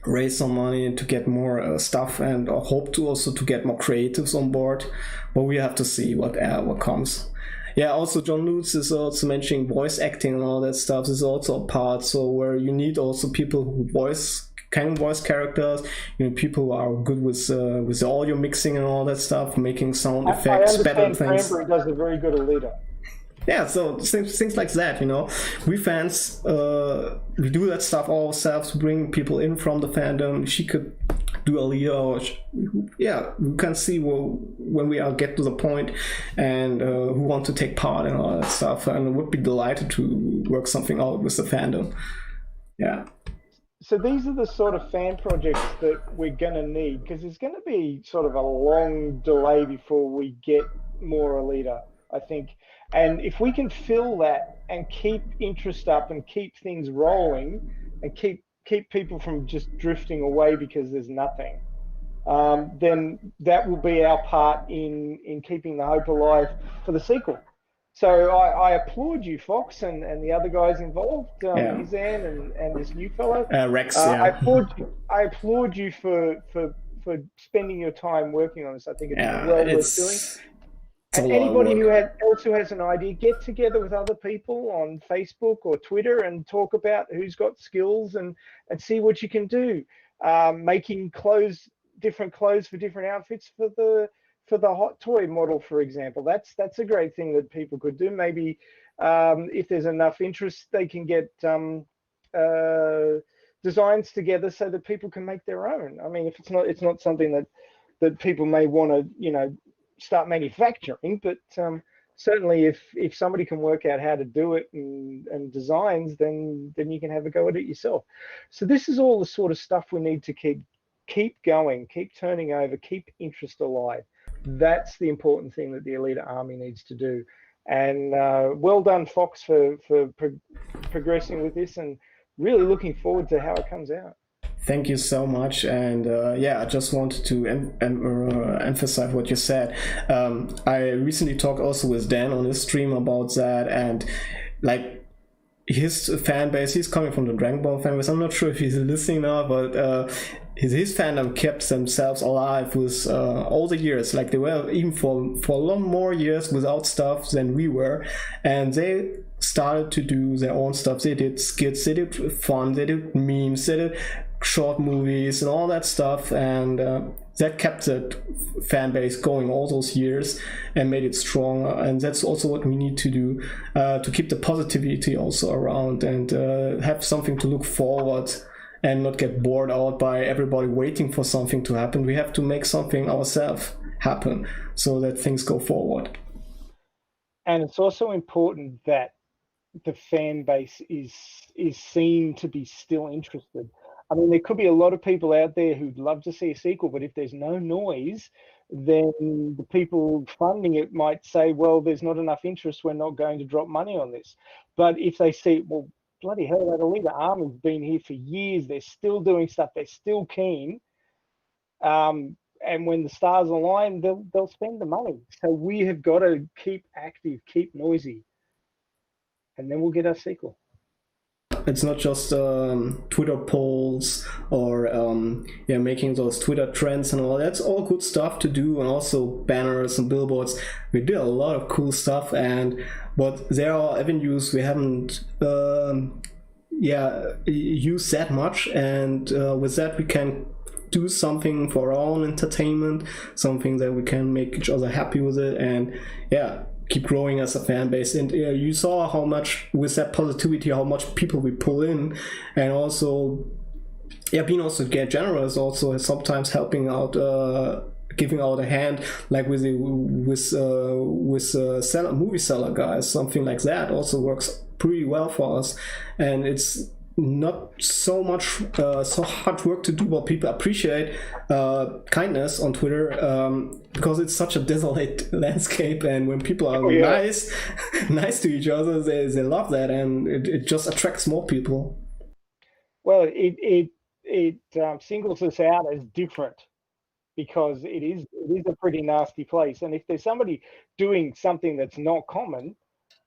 raise some money to get more stuff, and hope to also to get more creatives on board, but we have to see what comes. Yeah, also John Lutz is also mentioning voice acting and all that stuff. This is also a part, so where you need also people who can voice characters, people who are good with the audio mixing and all that stuff, making sound effects, better things. Cranberry does a very good Alita. Yeah, so things like that, we fans, we do that stuff ourselves, bring people in from the fandom. She could do Alita, or yeah, we can see when we get to the point, and who want to take part in all that stuff, and would be delighted to work something out with the fandom. Yeah. So these are the sort of fan projects that we're going to need, because there's going to be sort of a long delay before we get more Alita, I think. And if we can fill that and keep interest up and keep things rolling and keep people from just drifting away because there's nothing, then that will be our part in keeping the hope alive for the sequel. So I applaud you, Fox, and the other guys involved, Izan and this new fellow. Rex, yeah. I applaud you for spending your time working on this. I think it's well worth doing. And anybody who has an idea, get together with other people on Facebook or Twitter and talk about who's got skills and see what you can do. Making clothes different clothes for different outfits for the hot toy model, for example. That's a great thing that people could do. Maybe if there's enough interest, they can get designs together so that people can make their own. I mean, if it's not something that people may want to, start manufacturing, but certainly if somebody can work out how to do it and designs, then you can have a go at it yourself. So this is all the sort of stuff we need to keep going, keep turning over, keep interest alive. That's the important thing that the Alita Army needs to do. And well done, Fox, for progressing with this, and really looking forward to how it comes out. Thank you so much, and I just wanted to emphasize what you said. I recently talked also with Dan on his stream about that, and like his fan base, he's coming from the Dragon Ball fan base. I'm not sure if he's listening now, but his fandom kept themselves alive with all the years. Like they were even for a lot more years without stuff than we were, and they started to do their own stuff. They did skits, they did fun, they did memes, they did short movies and all that stuff, and that kept that fan base going all those years and made it stronger. And that's also what we need to do to keep the positivity also around, and have something to look forward and not get bored out by everybody waiting for something to happen. We have to make something ourselves happen so that things go forward. And it's also important that the fan base is seen to be still interested. I mean, there could be a lot of people out there who'd love to see a sequel, but if there's no noise, then the people funding it might say, well, there's not enough interest, we're not going to drop money on this. But if they see, well, bloody hell, that Alita Army's been here for years, they're still doing stuff, they're still keen, and when the stars align, they'll spend the money. So we have got to keep active, keep noisy, and then we'll get our sequel. It's not just Twitter polls or making those Twitter trends and all. That's all good stuff to do, and also banners and billboards. We did a lot of cool stuff, but there are avenues we haven't used that much, and with that we can do something for our own entertainment, something that we can make each other happy with it, and keep growing as a fan base. And you saw how much, with that positivity, how much people we pull in, and also being also get generous, also sometimes helping out, giving out a hand, like with movie seller guys, something like that also works pretty well for us. And it's not so much so hard work to do, but people appreciate kindness on Twitter, because it's such a desolate landscape, and when people are nice to each other, they love that, and it just attracts more people. Well, it singles us out as different, because it is a pretty nasty place, and if there's somebody doing something that's not common,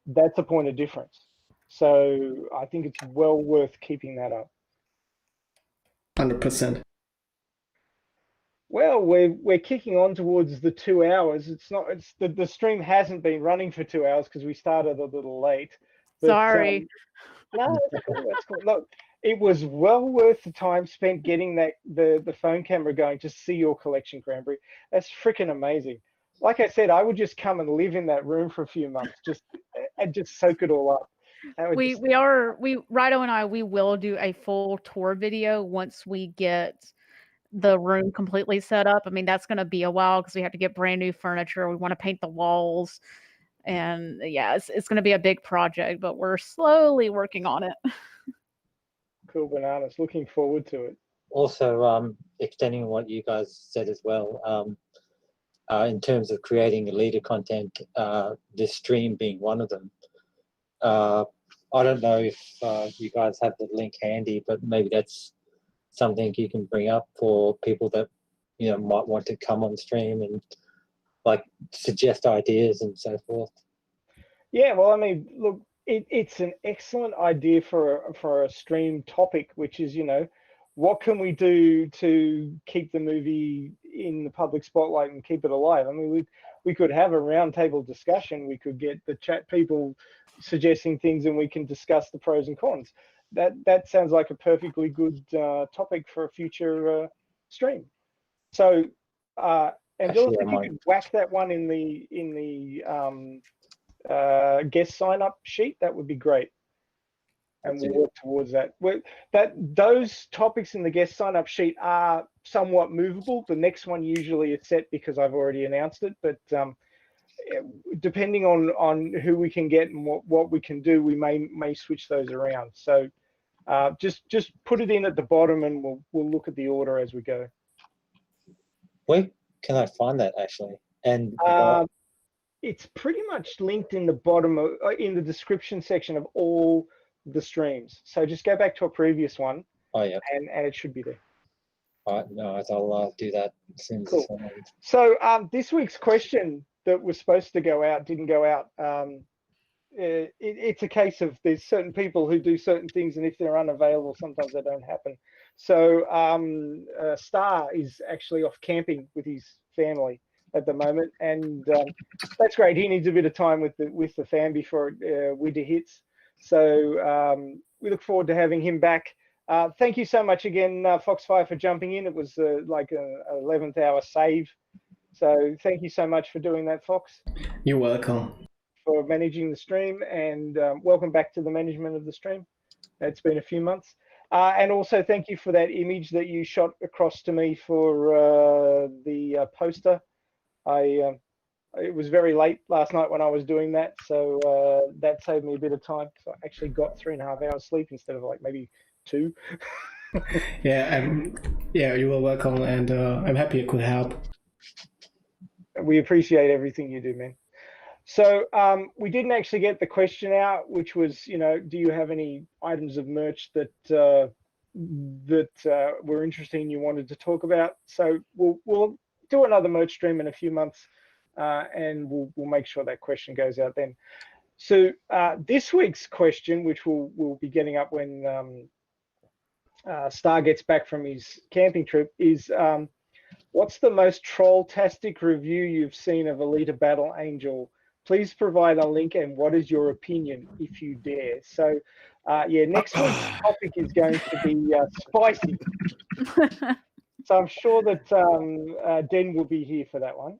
that's a point of difference. So I think it's well worth keeping that up. 100%. Well, we're kicking on towards the 2 hours. The stream hasn't been running for 2 hours because we started a little late. But, Sorry. No, that's cool. That's cool. Look, it was well worth the time spent getting the phone camera going to see your collection, Cranberry. That's freaking amazing. Like I said, I would just come and live in that room for a few months, just soak it all up. Rido and I, we will do a full tour video once we get the room completely set up. I mean, that's going to be a while because we have to get brand new furniture. We want to paint the walls, and it's going to be a big project, but we're slowly working on it. Cool bananas. Looking forward to it. Also, extending what you guys said as well, in terms of creating Alita content, this stream being one of them. I don't know if you guys have the link handy, but maybe that's something you can bring up for people that might want to come on stream and like suggest ideas and so forth. Yeah, well, I mean, look, it's an excellent idea for a stream topic, which is what can we do to keep the movie in the public spotlight and keep it alive? I mean, we could have a roundtable discussion. We could get the chat people suggesting things, and we can discuss the pros and cons. That sounds like a perfectly good topic for a future stream. So, Angela, Actually, I if you might. could whack that one in the guest sign up sheet, that would be great. And we'll work towards that. Those topics in the guest sign up sheet are somewhat movable. The next one usually is set because I've already announced it, but depending on who we can get and what we can do, we may switch those around. So just put it in at the bottom, and we'll look at the order as we go. Where can I find that actually? And It's pretty much linked in the bottom in the description section of all the streams. So just go back to a previous one. oh yeah, and it should be there. all right, no, I'll do that as soon as Cool. this one ends. So this week's question that was supposed to go out didn't go out. It's a case of there's certain people who do certain things, and if they're unavailable, sometimes they don't happen. So Star is actually off camping with his family at the moment, and that's great. He needs a bit of time with the fam before winter hits. So we look forward to having him back. Thank you so much again, Foxfire, for jumping in. It was like an 11th hour save. So thank you so much for doing that, Fox. You're welcome. For managing the stream, and welcome back to the management of the stream. It's been a few months. And also thank you for that image that you shot across to me for the poster. It was very late last night when I was doing that, so that saved me a bit of time. So I actually got 3.5 hours sleep instead of like maybe 2. Yeah, you were welcome, and I'm happy I could help. We appreciate everything you do, man. So we didn't actually get the question out, which was, do you have any items of merch that were interesting you wanted to talk about? So we'll do another merch stream in a few months, and we'll make sure that question goes out then. So this week's question, which we'll be getting up when Star gets back from his camping trip, is what's the most troll-tastic review you've seen of Alita Battle Angel? Please provide a link, and what is your opinion, if you dare? So, yeah, next week's topic is going to be spicy. So I'm sure that Den will be here for that one.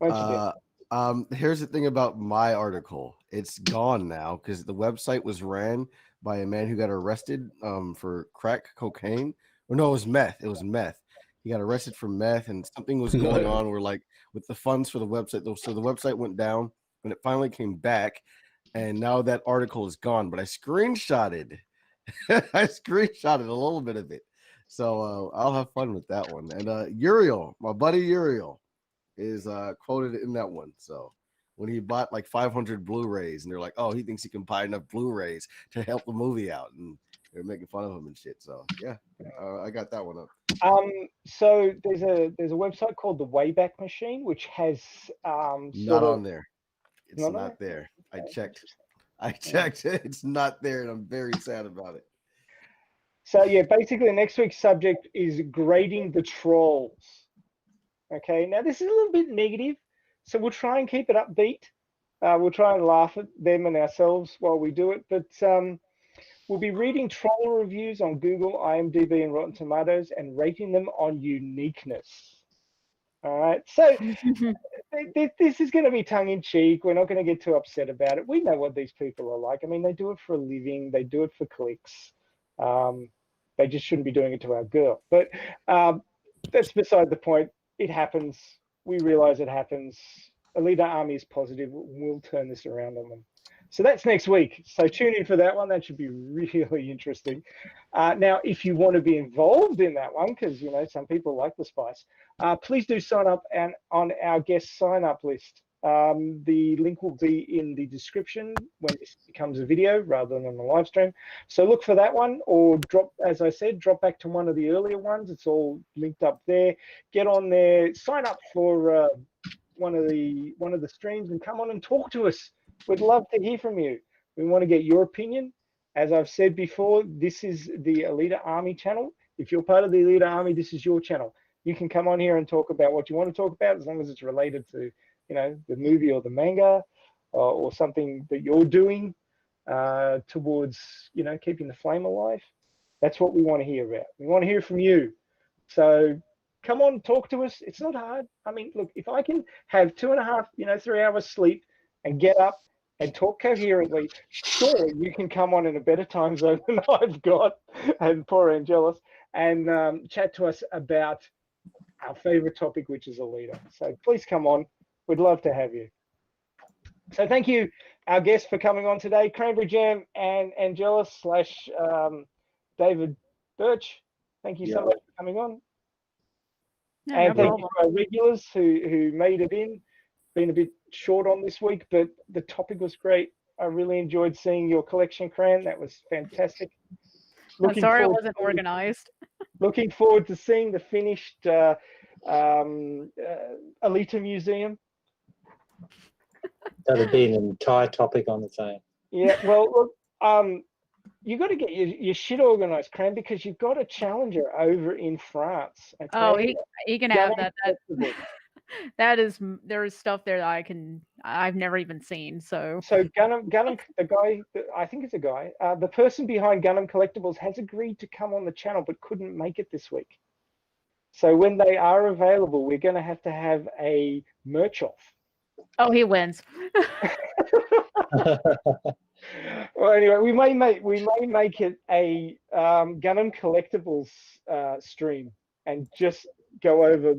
Won't you, Den? Here's the thing about my article. It's gone now because the website was ran by a man who got arrested for crack cocaine. Or no, it was meth. It was meth. He got arrested for meth, and something was going on where, like, with the funds for the website. So the website went down, and it finally came back, and now that article is gone. But I screenshotted. I screenshotted a little bit of it. So I'll have fun with that one. And Uriel, my buddy Uriel, is quoted in that one. So when he bought like 500 Blu-rays, and they're like, oh, he thinks he can buy enough Blu-rays to help the movie out, and they're making fun of him and shit. So yeah, I got that one up. So there's a website called the Wayback Machine, which has not on there. It's not there. I Okay. checked. I checked. It's not there, and I'm very sad about it. So yeah, basically next week's subject is grading the trolls. Okay, now this is a little bit negative, so we'll try and keep it upbeat. We'll try and laugh at them and ourselves while we do it, but we'll be reading troll reviews on Google, IMDb, and Rotten Tomatoes, and rating them on uniqueness. All right, so this is going to be tongue-in-cheek. We're not going to get too upset about it. We know what these people are like. I mean, they do it for a living. They do it for clicks. They just shouldn't be doing it to our girl. But that's beside the point. It happens. We realize it happens. Alita Army is positive. We'll turn this around on them. So that's next week. So tune in for that one. That should be really interesting. Now, if you want to be involved in that one, because some people like the spice, please do sign up on our guest sign-up list. The link will be in the description when this becomes a video rather than on the live stream. So look for that one, or drop back to one of the earlier ones. It's all linked up there. Get on there, sign up for one of the streams, and come on and talk to us. We'd love to hear from you. We want to get your opinion. As I've said before, this is the Alita Army channel. If you're part of the Alita Army, this is your channel. You can come on here and talk about what you want to talk about, as long as it's related to the movie or the manga, or something that you're doing towards keeping the flame alive. That's what we want to hear about. We want to hear from you. So come on, talk to us. It's not hard. I mean, look, if I can have 2.5, 3 hours sleep and get up and talk coherently, sure, you can come on in a better time zone than I've got, and poor Angelus, and chat to us about our favorite topic, which is Alita. So please come on. We'd love to have you. So thank you, our guests, for coming on today, Cranberry Jam and Angelus / David Birch. Thank you so much for coming on. No, And no thank you problem. to our regulars who made it in. Been a bit short on this week, but the topic was great. I really enjoyed seeing your collection, Cran. That was fantastic. I'm sorry it forward wasn't organized. Looking forward to seeing the finished Alita Museum. That'd be an entire topic on its own. Yeah, well, look, you got to get your shit organized, Cran, because you've got a challenger over in France. Okay? Oh, he can have Gunham that. Festival. There is stuff there that I've never even seen. So Gunham, the guy, I think it's a guy, the person behind Gunham Collectibles has agreed to come on the channel but couldn't make it this week. So when they are available, we're going to have a merch off. oh, he wins. Well, anyway, we may make it a Gunham Collectibles stream and just go over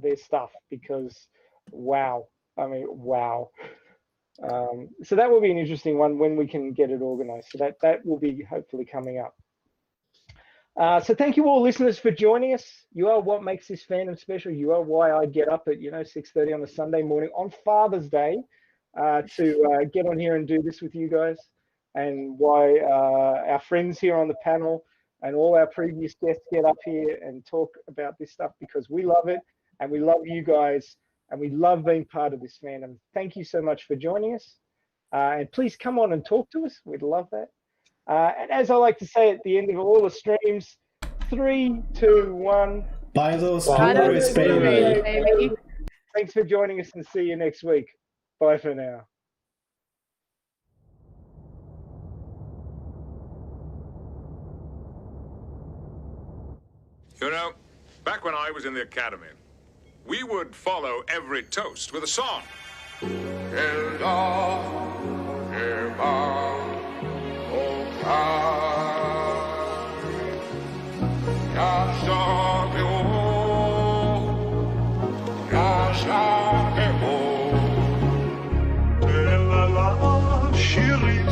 their stuff, because wow, I mean wow. So that will be an interesting one when we can get it organized. So that will be hopefully coming up. So thank you all listeners for joining us. You are what makes this fandom special. You are why I get up at 6:30 on a Sunday morning on Father's Day to get on here and do this with you guys, and why our friends here on the panel and all our previous guests get up here and talk about this stuff, because we love it and we love you guys and we love being part of this fandom. Thank you so much for joining us, and please come on and talk to us. We'd love that. And as I like to say at the end of all the streams, 3, 2, 1. Buy those Buy Blu-rays, those Blu-rays, baby. baby. Thanks for joining us, and see you next week. Bye for now. You know, back when I was in the academy, we would follow every toast with a song. Shirin